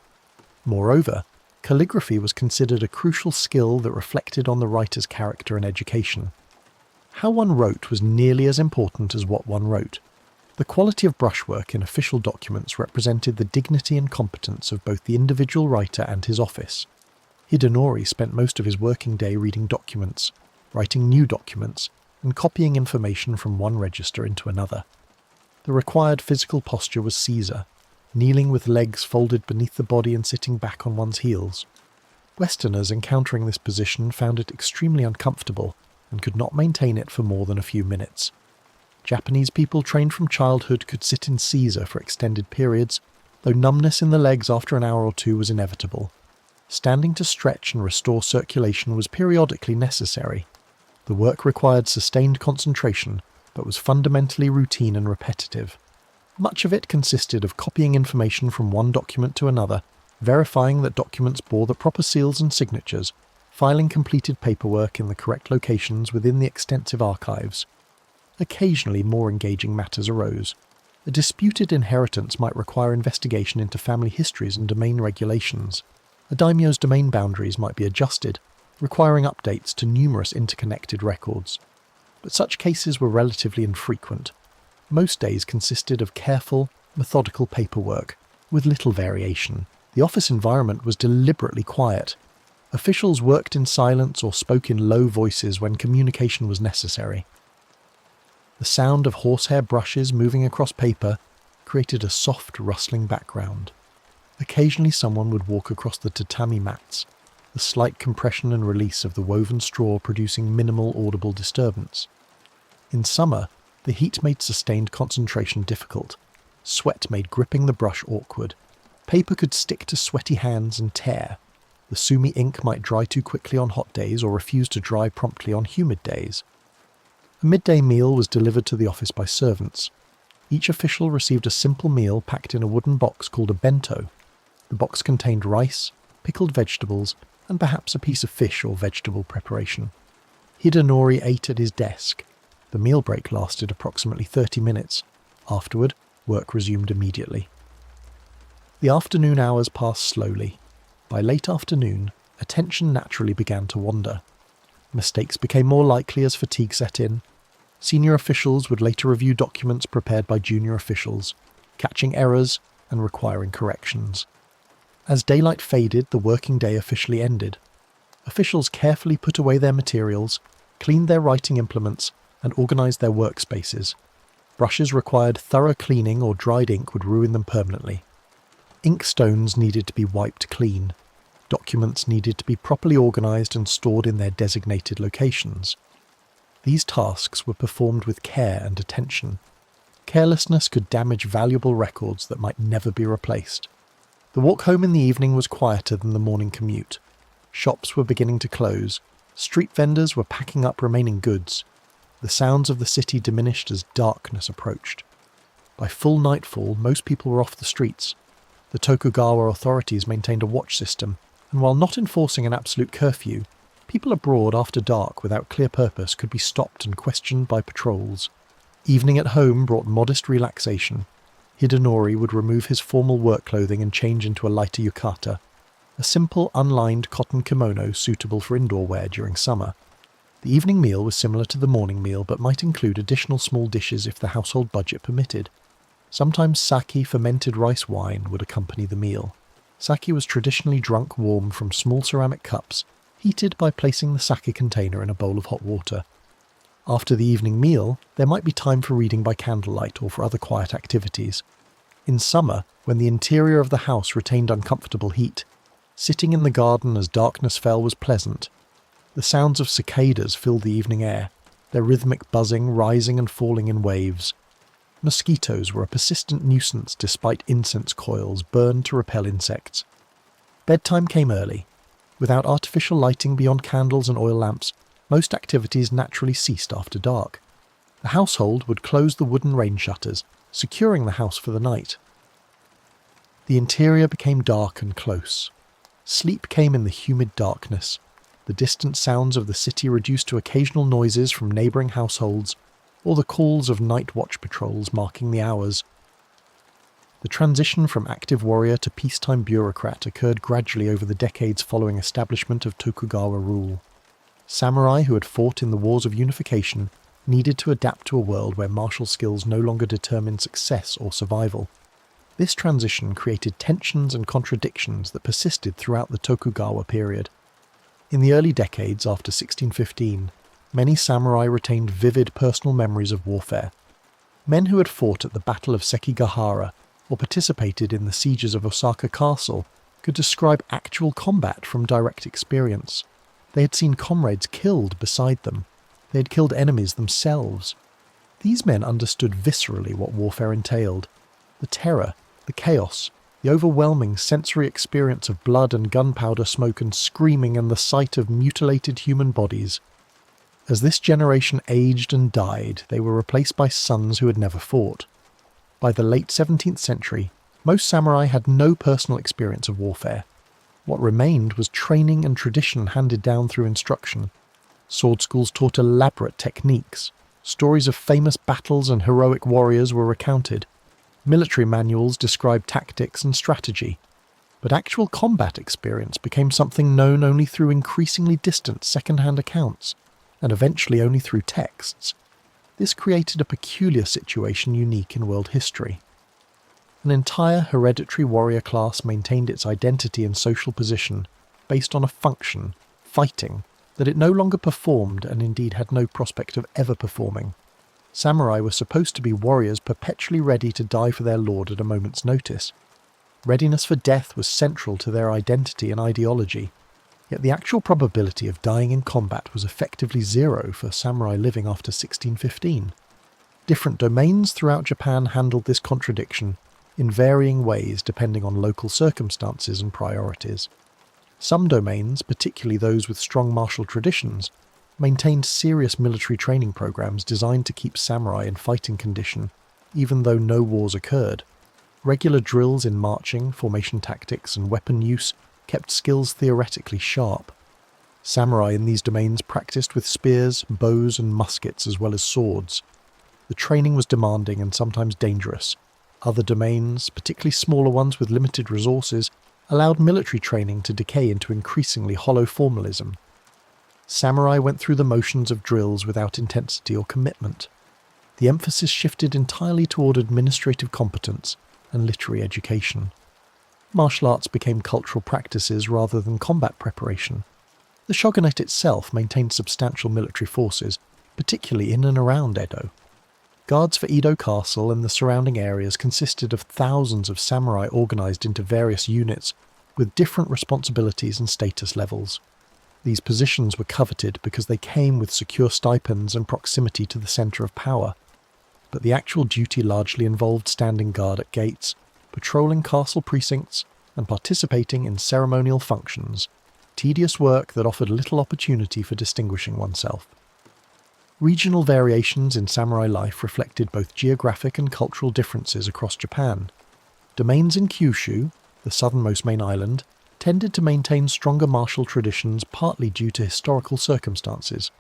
Moreover, calligraphy was considered a crucial skill that reflected on the writer's character and education. How one wrote was nearly as important as what one wrote. The quality of brushwork in official documents represented the dignity and competence of both the individual writer and his office. Hidenori spent most of his working day reading documents, writing new documents, and copying information from one register into another. The required physical posture was Caesar, kneeling with legs folded beneath the body and sitting back on one's heels. Westerners encountering this position found it extremely uncomfortable and could not maintain it for more than a few minutes. Japanese people trained from childhood could sit in Caesar for extended periods, though numbness in the legs after an hour or two was inevitable. Standing to stretch and restore circulation was periodically necessary. The work required sustained concentration, but was fundamentally routine and repetitive. Much of it consisted of copying information from one document to another, verifying that documents bore the proper seals and signatures, filing completed paperwork in the correct locations within the extensive archives. Occasionally more engaging matters arose. A disputed inheritance might require investigation into family histories and domain regulations. A daimyo's domain boundaries might be adjusted, requiring updates to numerous interconnected records. But such cases were relatively infrequent. Most days consisted of careful, methodical paperwork, with little variation. The office environment was deliberately quiet. Officials worked in silence or spoke in low voices when communication was necessary. The sound of horsehair brushes moving across paper created a soft, rustling background. Occasionally someone would walk across the tatami mats, the slight compression and release of the woven straw producing minimal audible disturbance. In summer, the heat made sustained concentration difficult. Sweat made gripping the brush awkward. Paper could stick to sweaty hands and tear. The sumi ink might dry too quickly on hot days or refuse to dry promptly on humid days. A midday meal was delivered to the office by servants. Each official received a simple meal packed in a wooden box called a bento. The box contained rice, pickled vegetables, and perhaps a piece of fish or vegetable preparation. Hidenori ate at his desk. The meal break lasted approximately 30 minutes. Afterward, work resumed immediately. The afternoon hours passed slowly. By late afternoon, attention naturally began to wander. Mistakes became more likely as fatigue set in. Senior officials would later review documents prepared by junior officials, catching errors and requiring corrections. As daylight faded, the working day officially ended. Officials carefully put away their materials, cleaned their writing implements, and organised their workspaces. Brushes required thorough cleaning or dried ink would ruin them permanently. Inkstones needed to be wiped clean. Documents needed to be properly organised and stored in their designated locations. These tasks were performed with care and attention. Carelessness could damage valuable records that might never be replaced. The walk home in the evening was quieter than the morning commute. Shops were beginning to close. Street vendors were packing up remaining goods. The sounds of the city diminished as darkness approached. By full nightfall, most people were off the streets. The Tokugawa authorities maintained a watch system, and while not enforcing an absolute curfew, people abroad after dark without clear purpose could be stopped and questioned by patrols. Evening at home brought modest relaxation. Hidenori would remove his formal work clothing and change into a lighter yukata, a simple unlined cotton kimono suitable for indoor wear during summer. The evening meal was similar to the morning meal but might include additional small dishes if the household budget permitted. Sometimes sake fermented rice wine would accompany the meal. Sake was traditionally drunk warm from small ceramic cups, heated by placing the sake container in a bowl of hot water. After the evening meal, there might be time for reading by candlelight or for other quiet activities. In summer, when the interior of the house retained uncomfortable heat, sitting in the garden as darkness fell was pleasant. The sounds of cicadas filled the evening air, their rhythmic buzzing rising and falling in waves. Mosquitoes were a persistent nuisance despite incense coils burned to repel insects. Bedtime came early. Without artificial lighting beyond candles and oil lamps, most activities naturally ceased after dark. The household would close the wooden rain shutters, securing the house for the night. The interior became dark and close. Sleep came in the humid darkness. The distant sounds of the city reduced to occasional noises from neighbouring households, or the calls of night watch patrols marking the hours. The transition from active warrior to peacetime bureaucrat occurred gradually over the decades following establishment of Tokugawa rule. Samurai who had fought in the wars of unification needed to adapt to a world where martial skills no longer determined success or survival. This transition created tensions and contradictions that persisted throughout the Tokugawa period. In the early decades after 1615, many samurai retained vivid personal memories of warfare. Men who had fought at the Battle of Sekigahara or participated in the sieges of Osaka Castle could describe actual combat from direct experience. They had seen comrades killed beside them. They had killed enemies themselves. These men understood viscerally what warfare entailed. The terror, the chaos, the overwhelming sensory experience of blood and gunpowder smoke and screaming and the sight of mutilated human bodies. As this generation aged and died, they were replaced by sons who had never fought. By the late 17th century, most samurai had no personal experience of warfare. What remained was training and tradition handed down through instruction. Sword schools taught elaborate techniques. Stories of famous battles and heroic warriors were recounted. Military manuals described tactics and strategy. But actual combat experience became something known only through increasingly distant second-hand accounts, and eventually only through texts. This created a peculiar situation unique in world history. An entire hereditary warrior class maintained its identity and social position based on a function, fighting, that it no longer performed and indeed had no prospect of ever performing. Samurai were supposed to be warriors perpetually ready to die for their lord at a moment's notice. Readiness for death was central to their identity and ideology, yet the actual probability of dying in combat was effectively zero for samurai living after 1615. Different domains throughout Japan handled this contradiction in varying ways depending on local circumstances and priorities. Some domains, particularly those with strong martial traditions, maintained serious military training programs designed to keep samurai in fighting condition, even though no wars occurred. Regular drills in marching, formation tactics, and weapon use kept skills theoretically sharp. Samurai in these domains practiced with spears, bows, and muskets as well as swords. The training was demanding and sometimes dangerous. Other domains, particularly smaller ones with limited resources, allowed military training to decay into increasingly hollow formalism. Samurai went through the motions of drills without intensity or commitment. The emphasis shifted entirely toward administrative competence and literary education. Martial arts became cultural practices rather than combat preparation. The shogunate itself maintained substantial military forces, particularly in and around Edo. Guards for Edo Castle and the surrounding areas consisted of thousands of samurai organised into various units with different responsibilities and status levels. These positions were coveted because they came with secure stipends and proximity to the centre of power, but the actual duty largely involved standing guard at gates, patrolling castle precincts, and participating in ceremonial functions, tedious work that offered little opportunity for distinguishing oneself. Regional variations in samurai life reflected both geographic and cultural differences across Japan. Domains in Kyushu, the southernmost main island, tended to maintain stronger martial traditions partly due to historical circumstances.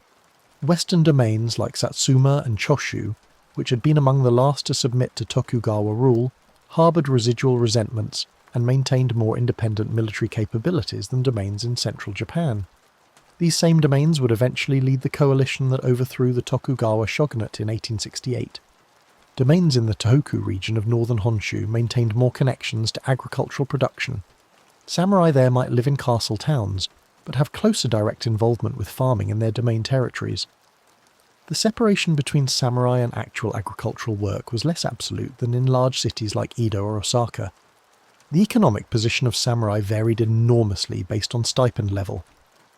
Western domains like Satsuma and Choshu, which had been among the last to submit to Tokugawa rule, harboured residual resentments and maintained more independent military capabilities than domains in central Japan. These same domains would eventually lead the coalition that overthrew the Tokugawa shogunate in 1868. Domains in the Tohoku region of northern Honshu maintained more connections to agricultural production. Samurai there might live in castle towns, but have closer direct involvement with farming in their domain territories. The separation between samurai and actual agricultural work was less absolute than in large cities like Edo or Osaka. The economic position of samurai varied enormously based on stipend level.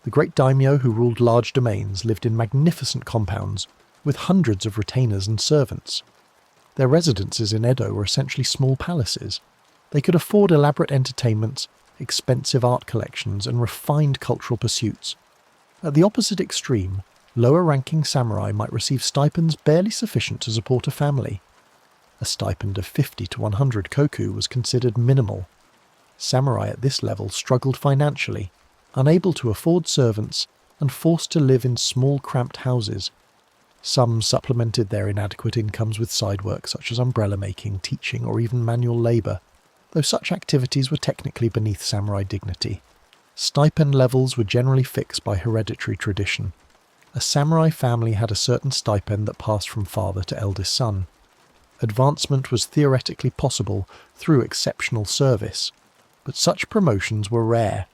The great daimyo who ruled large domains lived in magnificent compounds, with hundreds of retainers and servants. Their residences in Edo were essentially small palaces. They could afford elaborate entertainments, expensive art collections, and refined cultural pursuits. At the opposite extreme, lower-ranking samurai might receive stipends barely sufficient to support a family. A stipend of 50 to 100 koku was considered minimal. Samurai at this level struggled financially, unable to afford servants, and forced to live in small cramped houses. Some supplemented their inadequate incomes with side work such as umbrella making, teaching, or even manual labour, though such activities were technically beneath samurai dignity. Stipend levels were generally fixed by hereditary tradition. A samurai family had a certain stipend that passed from father to eldest son. Advancement was theoretically possible through exceptional service, but such promotions were rare.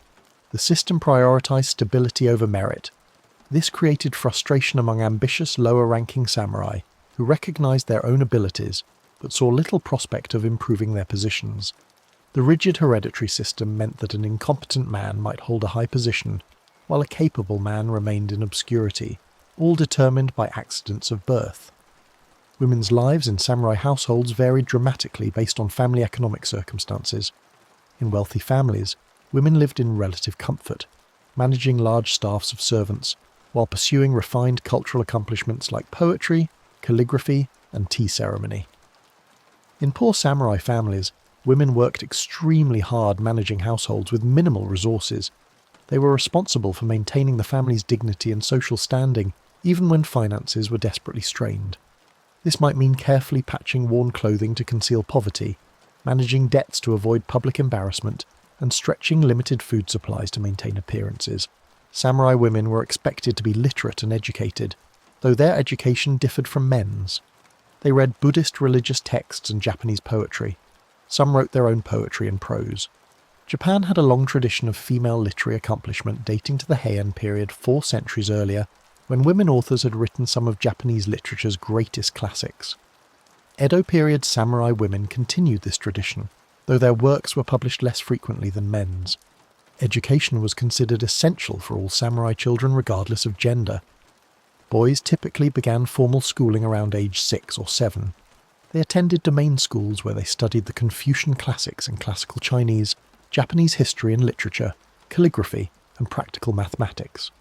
The system prioritised stability over merit. This created frustration among ambitious lower-ranking samurai who recognised their own abilities but saw little prospect of improving their positions. The rigid hereditary system meant that an incompetent man might hold a high position, while a capable man remained in obscurity, all determined by accidents of birth. Women's lives in samurai households varied dramatically based on family economic circumstances. In wealthy families, women lived in relative comfort, managing large staffs of servants, while pursuing refined cultural accomplishments like poetry, calligraphy, and tea ceremony. In poor samurai families, women worked extremely hard managing households with minimal resources. They were responsible for maintaining the family's dignity and social standing, even when finances were desperately strained. This might mean carefully patching worn clothing to conceal poverty, managing debts to avoid public embarrassment, and stretching limited food supplies to maintain appearances. Samurai women were expected to be literate and educated, though their education differed from men's. They read Buddhist religious texts and Japanese poetry. Some wrote their own poetry and prose. Japan had a long tradition of female literary accomplishment dating to the Heian period 4 centuries earlier, when women authors had written some of Japanese literature's greatest classics. Edo-period samurai women continued this tradition, though their works were published less frequently than men's. Education was considered essential for all samurai children regardless of gender. Boys typically began formal schooling around age 6 or 7. They attended domain schools where they studied the Confucian classics in classical Chinese, Japanese history and literature, calligraphy, and practical mathematics.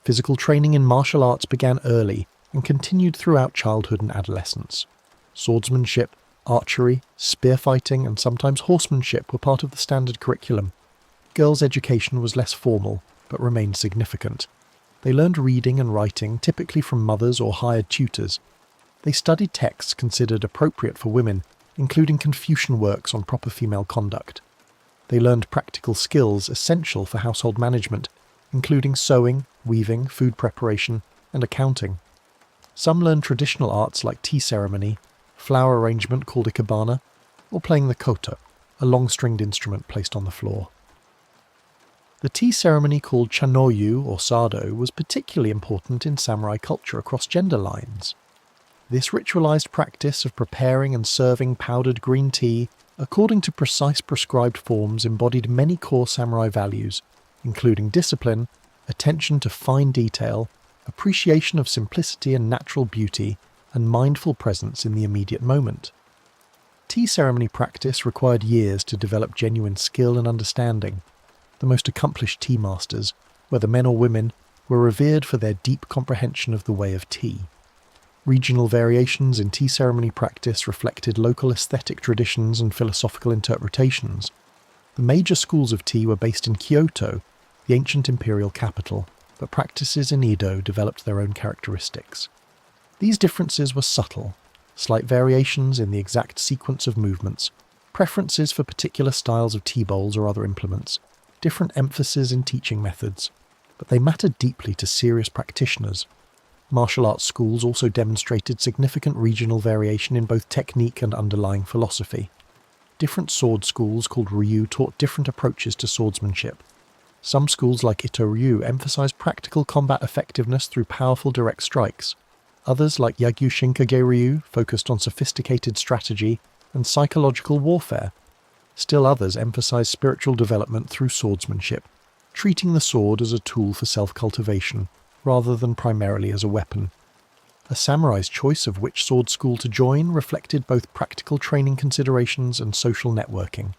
Physical training in martial arts began early and continued throughout childhood and adolescence. Swordsmanship, archery, spearfighting, and sometimes horsemanship were part of the standard curriculum. Girls' education was less formal, but remained significant. They learned reading and writing, typically from mothers or hired tutors. They studied texts considered appropriate for women, including Confucian works on proper female conduct. They learned practical skills essential for household management, including sewing, weaving, food preparation, and accounting. Some learned traditional arts like tea ceremony, flower arrangement called ikebana, or playing the koto, a long-stringed instrument placed on the floor. The tea ceremony called chanoyu or sado was particularly important in samurai culture across gender lines. This ritualized practice of preparing and serving powdered green tea according to precise prescribed forms embodied many core samurai values, including discipline, attention to fine detail, appreciation of simplicity and natural beauty, and mindful presence in the immediate moment. Tea ceremony practice required years to develop genuine skill and understanding. The most accomplished tea masters, whether men or women, were revered for their deep comprehension of the way of tea. Regional variations in tea ceremony practice reflected local aesthetic traditions and philosophical interpretations. The major schools of tea were based in Kyoto, the ancient imperial capital, but practices in Edo developed their own characteristics. These differences were subtle, slight variations in the exact sequence of movements, preferences for particular styles of tea bowls or other implements, different emphasis in teaching methods, but they mattered deeply to serious practitioners. Martial arts schools also demonstrated significant regional variation in both technique and underlying philosophy. Different sword schools called Ryu taught different approaches to swordsmanship. Some schools like Ito-ryu emphasized practical combat effectiveness through powerful direct strikes. Others like Yagyu Shinkage-ryu focused on sophisticated strategy and psychological warfare. Still others emphasized spiritual development through swordsmanship, treating the sword as a tool for self-cultivation, rather than primarily as a weapon. A samurai's choice of which sword school to join reflected both practical training considerations and social networking.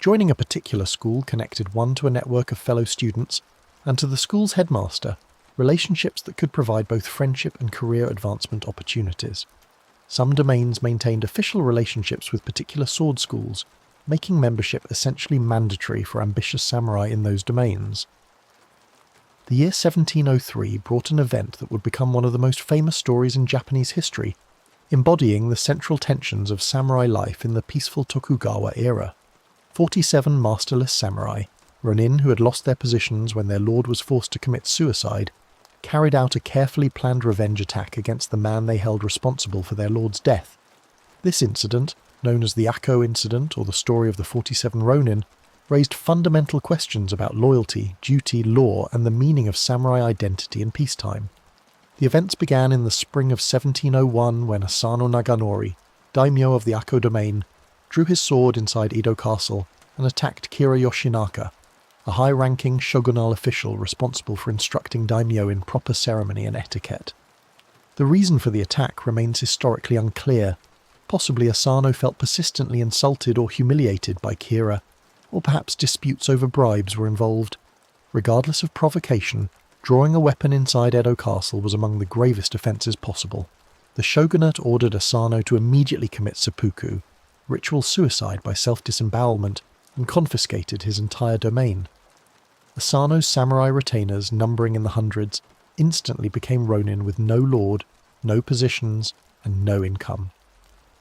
Joining a particular school connected one to a network of fellow students, and to the school's headmaster, relationships that could provide both friendship and career advancement opportunities. Some domains maintained official relationships with particular sword schools, making membership essentially mandatory for ambitious samurai in those domains. The year 1703 brought an event that would become one of the most famous stories in Japanese history, embodying the central tensions of samurai life in the peaceful Tokugawa era. 47 masterless samurai, Ronin who had lost their positions when their lord was forced to commit suicide, carried out a carefully planned revenge attack against the man they held responsible for their lord's death. This incident, known as the Akko incident or the story of the 47 Ronin, raised fundamental questions about loyalty, duty, law, and the meaning of samurai identity in peacetime. The events began in the spring of 1701 when Asano Naganori, daimyo of the Akko domain, drew his sword inside Edo Castle and attacked Kira Yoshinaka, a high-ranking shogunal official responsible for instructing daimyo in proper ceremony and etiquette. The reason for the attack remains historically unclear. Possibly Asano felt persistently insulted or humiliated by Kira, or perhaps disputes over bribes were involved. Regardless of provocation, drawing a weapon inside Edo Castle was among the gravest offences possible. The shogunate ordered Asano to immediately commit seppuku, ritual suicide by self-disembowelment, and confiscated his entire domain. Asano's samurai retainers, numbering in the hundreds, instantly became ronin with no lord, no positions, and no income.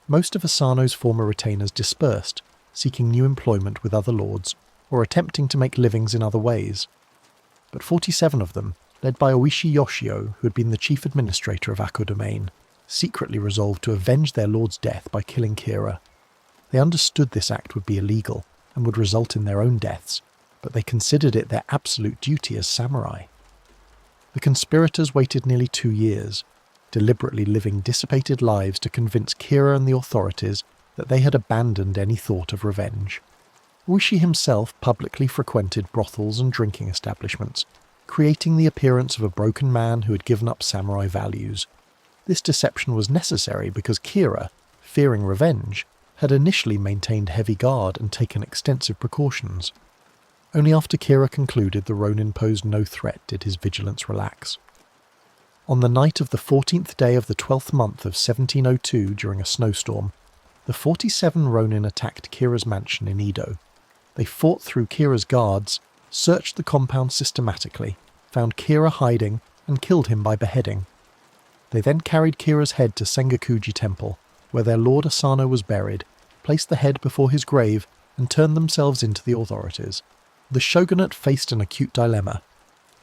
Most of Asano's former retainers dispersed, seeking new employment with other lords, or attempting to make livings in other ways. But 47 of them, led by Oishi Yoshio, who had been the chief administrator of Akko domain, secretly resolved to avenge their lord's death by killing Kira. They understood this act would be illegal, and would result in their own deaths, but they considered it their absolute duty as samurai. The conspirators waited nearly 2 years, deliberately living dissipated lives to convince Kira and the authorities that they had abandoned any thought of revenge. Ueshi himself publicly frequented brothels and drinking establishments, creating the appearance of a broken man who had given up samurai values. This deception was necessary because Kira, fearing revenge, had initially maintained heavy guard and taken extensive precautions. Only after Kira concluded the Ronin posed no threat did his vigilance relax. On the night of the 14th day of the 12th month of 1702 during a snowstorm, the 47 Ronin attacked Kira's mansion in Edo. They fought through Kira's guards, searched the compound systematically, found Kira hiding, and killed him by beheading. They then carried Kira's head to Sengakuji Temple, where their lord Asano was buried, placed the head before his grave, and turned themselves into the authorities. The shogunate faced an acute dilemma.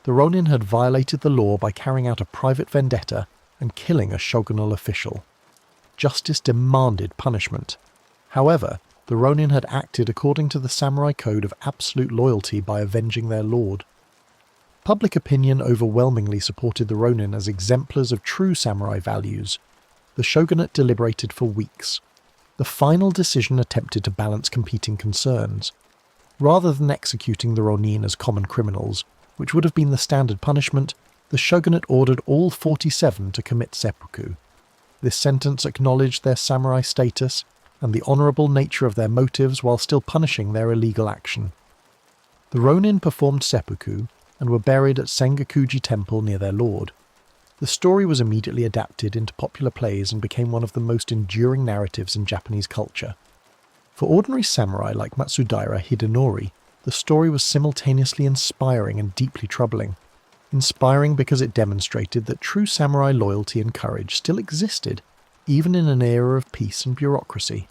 The Ronin had violated the law by carrying out a private vendetta and killing a shogunal official. Justice demanded punishment. However, the Ronin had acted according to the samurai code of absolute loyalty by avenging their lord. Public opinion overwhelmingly supported the Ronin as exemplars of true samurai values. The shogunate deliberated for weeks. The final decision attempted to balance competing concerns. Rather than executing the Ronin as common criminals, which would have been the standard punishment, the shogunate ordered all 47 to commit seppuku. This sentence acknowledged their samurai status and the honourable nature of their motives while still punishing their illegal action. The Ronin performed seppuku and were buried at Sengakuji Temple near their lord. The story was immediately adapted into popular plays and became one of the most enduring narratives in Japanese culture. For ordinary samurai like Matsudaira Hidenori, the story was simultaneously inspiring and deeply troubling. Inspiring because it demonstrated that true samurai loyalty and courage still existed, even in an era of peace and bureaucracy.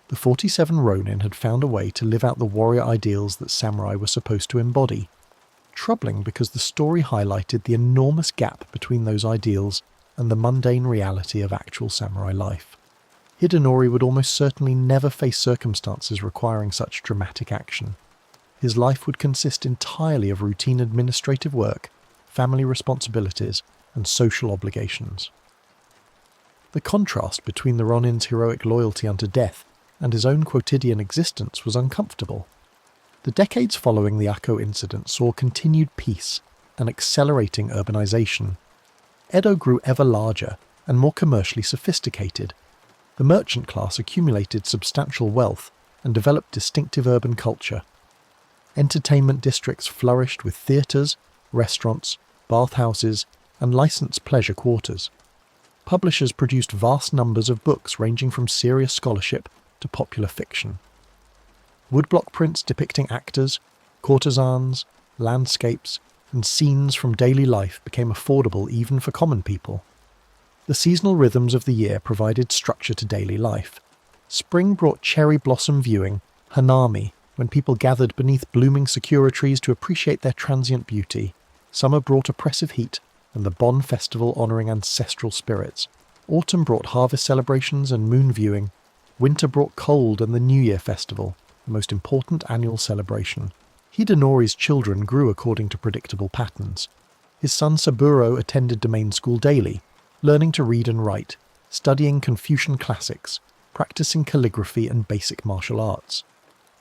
The 47 Ronin had found a way to live out the warrior ideals that samurai were supposed to embody. Troubling because the story highlighted the enormous gap between those ideals and the mundane reality of actual samurai life. Hidenori would almost certainly never face circumstances requiring such dramatic action. His life would consist entirely of routine administrative work, family responsibilities, and social obligations. The contrast between the Ronin's heroic loyalty unto death and his own quotidian existence was uncomfortable. The decades following the Akko incident saw continued peace and accelerating urbanization. Edo grew ever larger and more commercially sophisticated. The merchant class accumulated substantial wealth and developed distinctive urban culture. Entertainment districts flourished with theatres, restaurants, bathhouses, and licensed pleasure quarters. Publishers produced vast numbers of books ranging from serious scholarship to popular fiction. Woodblock prints depicting actors, courtesans, landscapes, and scenes from daily life became affordable even for common people. The seasonal rhythms of the year provided structure to daily life. Spring brought cherry blossom viewing, hanami, when people gathered beneath blooming sakura trees to appreciate their transient beauty. Summer brought oppressive heat, and the Bon festival honouring ancestral spirits. Autumn brought harvest celebrations and moon viewing. Winter brought cold and the New Year festival, the most important annual celebration. Hidenori's children grew according to predictable patterns. His son Saburo attended domain school daily, learning to read and write, studying Confucian classics, practicing calligraphy and basic martial arts.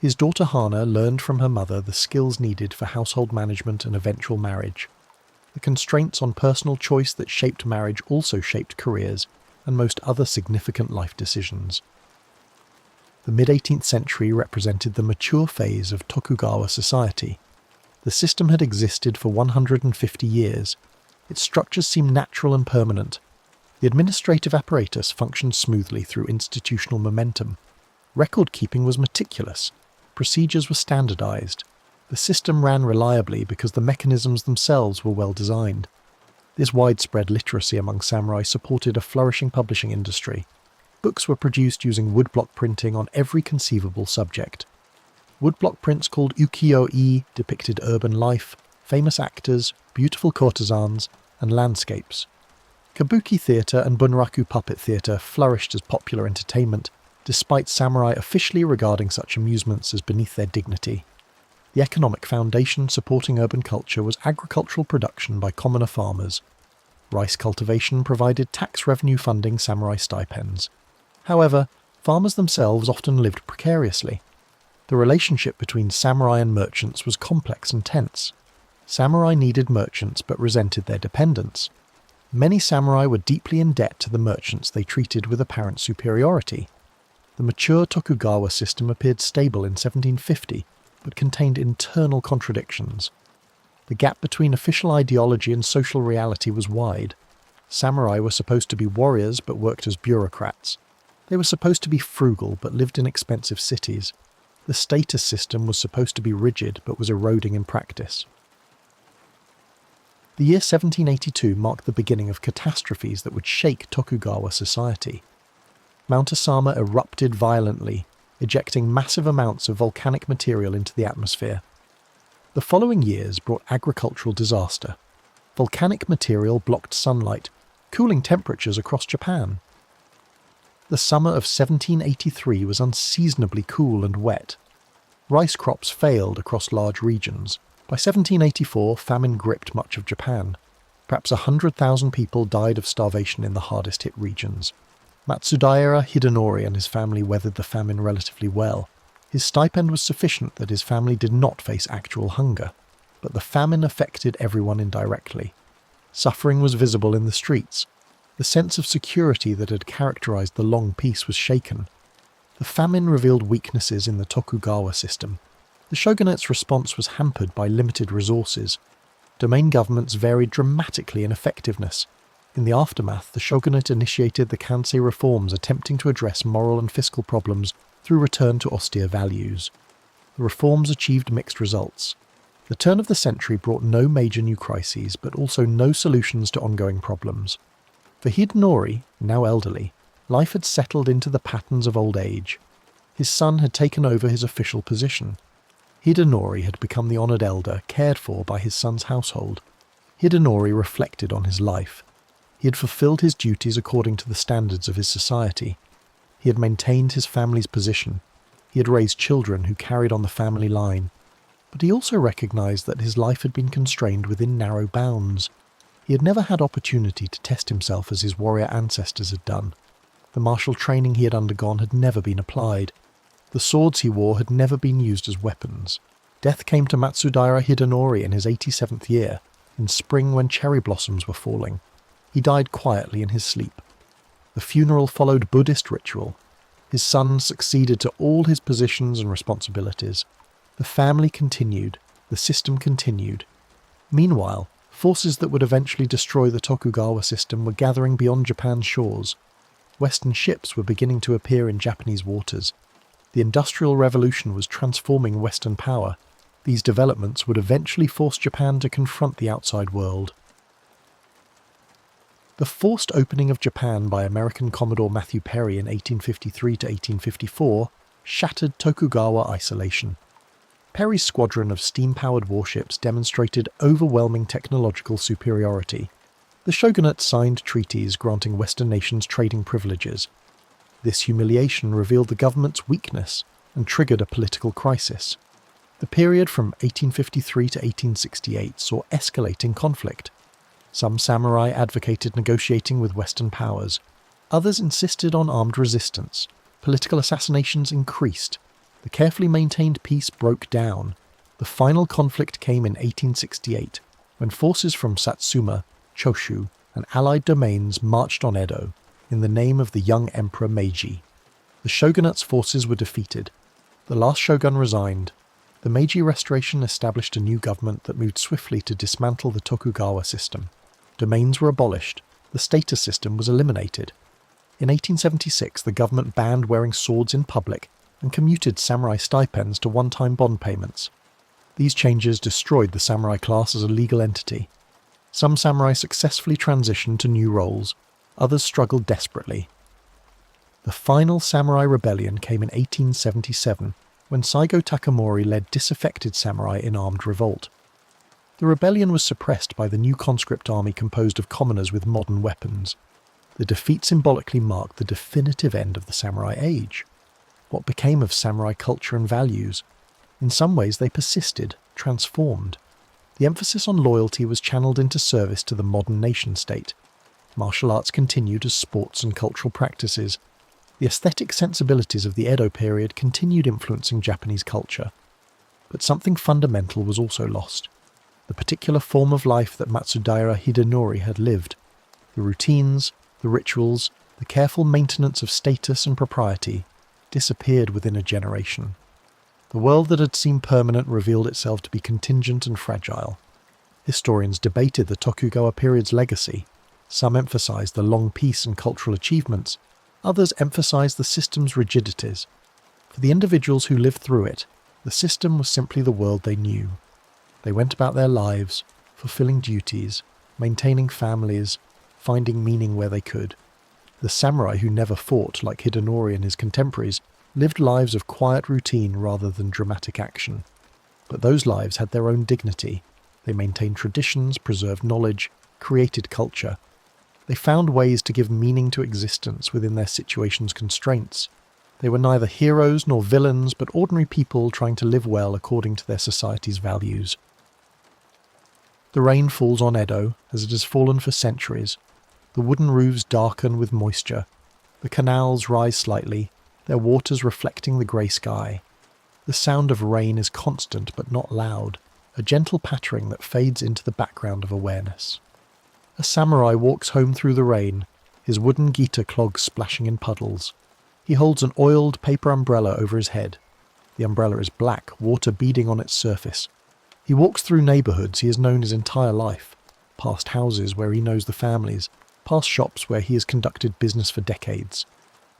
His daughter Hana learned from her mother the skills needed for household management and eventual marriage. The constraints on personal choice that shaped marriage also shaped careers and most other significant life decisions. The mid-18th century represented the mature phase of Tokugawa society. The system had existed for 150 years. Its structures seemed natural and permanent. The administrative apparatus functioned smoothly through institutional momentum. Record-keeping was meticulous. Procedures were standardized. The system ran reliably because the mechanisms themselves were well designed. This widespread literacy among samurai supported a flourishing publishing industry. Books were produced using woodblock printing on every conceivable subject. Woodblock prints called ukiyo-e depicted urban life, famous actors, beautiful courtesans, and landscapes. Kabuki theatre and bunraku puppet theatre flourished as popular entertainment, despite samurai officially regarding such amusements as beneath their dignity. The economic foundation supporting urban culture was agricultural production by commoner farmers. Rice cultivation provided tax revenue funding samurai stipends. However, farmers themselves often lived precariously. The relationship between samurai and merchants was complex and tense. Samurai needed merchants but resented their dependence. Many samurai were deeply in debt to the merchants they treated with apparent superiority. The mature Tokugawa system appeared stable in 1750, but contained internal contradictions. The gap between official ideology and social reality was wide. Samurai were supposed to be warriors but worked as bureaucrats. They were supposed to be frugal but lived in expensive cities. The status system was supposed to be rigid but was eroding in practice. The year 1782 marked the beginning of catastrophes that would shake Tokugawa society. Mount Asama erupted violently, ejecting massive amounts of volcanic material into the atmosphere. The following years brought agricultural disaster. Volcanic material blocked sunlight, cooling temperatures across Japan. The summer of 1783 was unseasonably cool and wet. Rice crops failed across large regions. By 1784, famine gripped much of Japan. Perhaps 100,000 people died of starvation in the hardest-hit regions. Matsudaira Hidenori and his family weathered the famine relatively well. His stipend was sufficient that his family did not face actual hunger, but the famine affected everyone indirectly. Suffering was visible in the streets. The sense of security that had characterized the long peace was shaken. The famine revealed weaknesses in the Tokugawa system. The shogunate's response was hampered by limited resources. Domain governments varied dramatically in effectiveness. In the aftermath, the shogunate initiated the Kansei reforms attempting to address moral and fiscal problems through return to austere values. The reforms achieved mixed results. The turn of the century brought no major new crises, but also no solutions to ongoing problems. For Hidenori, now elderly, life had settled into the patterns of old age. His son had taken over his official position. Hidenori had become the honoured elder, cared for by his son's household. Hidenori reflected on his life. He had fulfilled his duties according to the standards of his society. He had maintained his family's position. He had raised children who carried on the family line. But he also recognised that his life had been constrained within narrow bounds. He had never had opportunity to test himself as his warrior ancestors had done. The martial training he had undergone had never been applied. The swords he wore had never been used as weapons. Death came to Matsudaira Hidenori in his 87th year, in spring when cherry blossoms were falling. He died quietly in his sleep. The funeral followed Buddhist ritual. His son succeeded to all his positions and responsibilities. The family continued. The system continued. Meanwhile, forces that would eventually destroy the Tokugawa system were gathering beyond Japan's shores. Western ships were beginning to appear in Japanese waters. The Industrial Revolution was transforming Western power. These developments would eventually force Japan to confront the outside world. The forced opening of Japan by American Commodore Matthew Perry in 1853 to 1854 shattered Tokugawa isolation. Perry's squadron of steam-powered warships demonstrated overwhelming technological superiority. The shogunate signed treaties granting Western nations trading privileges. This humiliation revealed the government's weakness and triggered a political crisis. The period from 1853 to 1868 saw escalating conflict. Some samurai advocated negotiating with Western powers. Others insisted on armed resistance. Political assassinations increased. The carefully maintained peace broke down. The final conflict came in 1868, when forces from Satsuma, Choshu, and allied domains marched on Edo, in the name of the young Emperor Meiji. The shogunate's forces were defeated. The last shogun resigned. The Meiji Restoration established a new government that moved swiftly to dismantle the Tokugawa system. Domains were abolished. The status system was eliminated. In 1876, the government banned wearing swords in public and commuted samurai stipends to one-time bond payments. These changes destroyed the samurai class as a legal entity. Some samurai successfully transitioned to new roles. Others struggled desperately. The final samurai rebellion came in 1877, when Saigo Takamori led disaffected samurai in armed revolt. The rebellion was suppressed by the new conscript army composed of commoners with modern weapons. The defeat symbolically marked the definitive end of the samurai age. What became of samurai culture and values? In some ways they persisted, transformed. The emphasis on loyalty was channeled into service to the modern nation-state. Martial arts continued as sports and cultural practices. The aesthetic sensibilities of the Edo period continued influencing Japanese culture. But something fundamental was also lost. The particular form of life that Matsudaira Hidenori had lived. The routines, the rituals, the careful maintenance of status and propriety disappeared within a generation. The world that had seemed permanent revealed itself to be contingent and fragile. Historians debated the Tokugawa period's legacy. Some emphasized the long peace and cultural achievements, others emphasized the system's rigidities. For the individuals who lived through it, the system was simply the world they knew. They went about their lives, fulfilling duties, maintaining families, finding meaning where they could. The samurai who never fought, like Hidenori and his contemporaries, lived lives of quiet routine rather than dramatic action. But those lives had their own dignity. They maintained traditions, preserved knowledge, created culture. They found ways to give meaning to existence within their situation's constraints. They were neither heroes nor villains, but ordinary people trying to live well according to their society's values. The rain falls on Edo, as it has fallen for centuries. The wooden roofs darken with moisture. The canals rise slightly, their waters reflecting the grey sky. The sound of rain is constant but not loud, a gentle pattering that fades into the background of awareness. A samurai walks home through the rain, his wooden gita clogs splashing in puddles. He holds an oiled paper umbrella over his head. The umbrella is black, water beading on its surface. He walks through neighbourhoods he has known his entire life, past houses where he knows the families, past shops where he has conducted business for decades.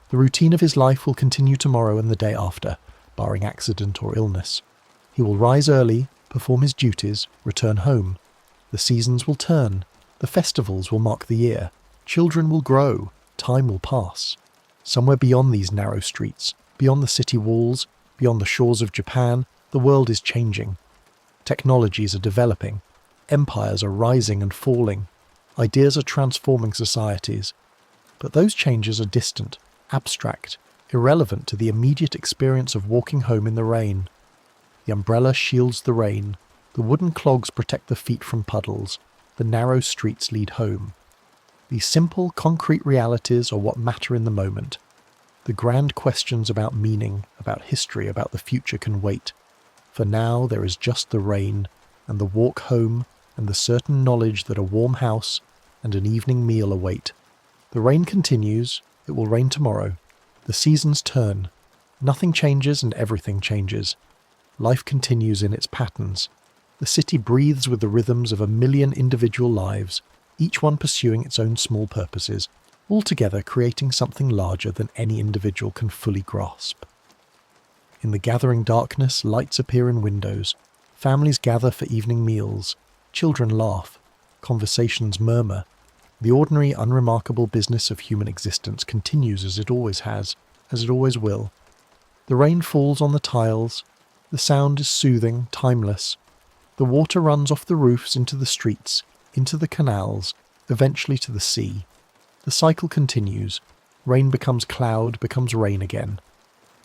The routine of his life will continue tomorrow and the day after, barring accident or illness. He will rise early, perform his duties, return home. The seasons will turn. The festivals will mark the year. Children will grow. Time will pass. Somewhere beyond these narrow streets, beyond the city walls, beyond the shores of Japan, the world is changing. Technologies are developing. Empires are rising and falling. Ideas are transforming societies. But those changes are distant, abstract, irrelevant to the immediate experience of walking home in the rain. The umbrella shields the rain. The wooden clogs protect the feet from puddles. The narrow streets lead home. These simple, concrete realities are what matter in the moment. The grand questions about meaning, about history, about the future can wait. For now there is just the rain, and the walk home, and the certain knowledge that a warm house and an evening meal await. The rain continues. It will rain tomorrow. The seasons turn. Nothing changes and everything changes. Life continues in its patterns. The city breathes with the rhythms of 1,000,000 individual lives, each one pursuing its own small purposes, all together creating something larger than any individual can fully grasp. In the gathering darkness, lights appear in windows. Families gather for evening meals. Children laugh. Conversations murmur. The ordinary, unremarkable business of human existence continues as it always has, as it always will. The rain falls on the tiles. The sound is soothing, timeless. The water runs off the roofs into the streets, into the canals, eventually to the sea. The cycle continues. Rain becomes cloud, becomes rain again.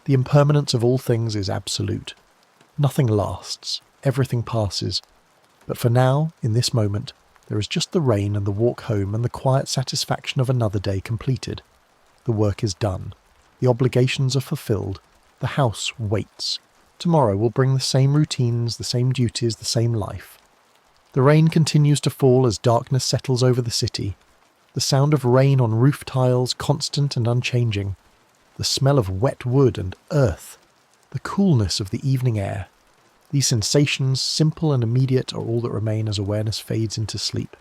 The impermanence of all things is absolute. Nothing lasts. Everything passes. But for now, in this moment, there is just the rain and the walk home and the quiet satisfaction of another day completed. The work is done. The obligations are fulfilled. The house waits. Tomorrow will bring the same routines, the same duties, the same life. The rain continues to fall as darkness settles over the city. The sound of rain on roof tiles, constant and unchanging. The smell of wet wood and earth. The coolness of the evening air. These sensations, simple and immediate, are all that remain as awareness fades into sleep.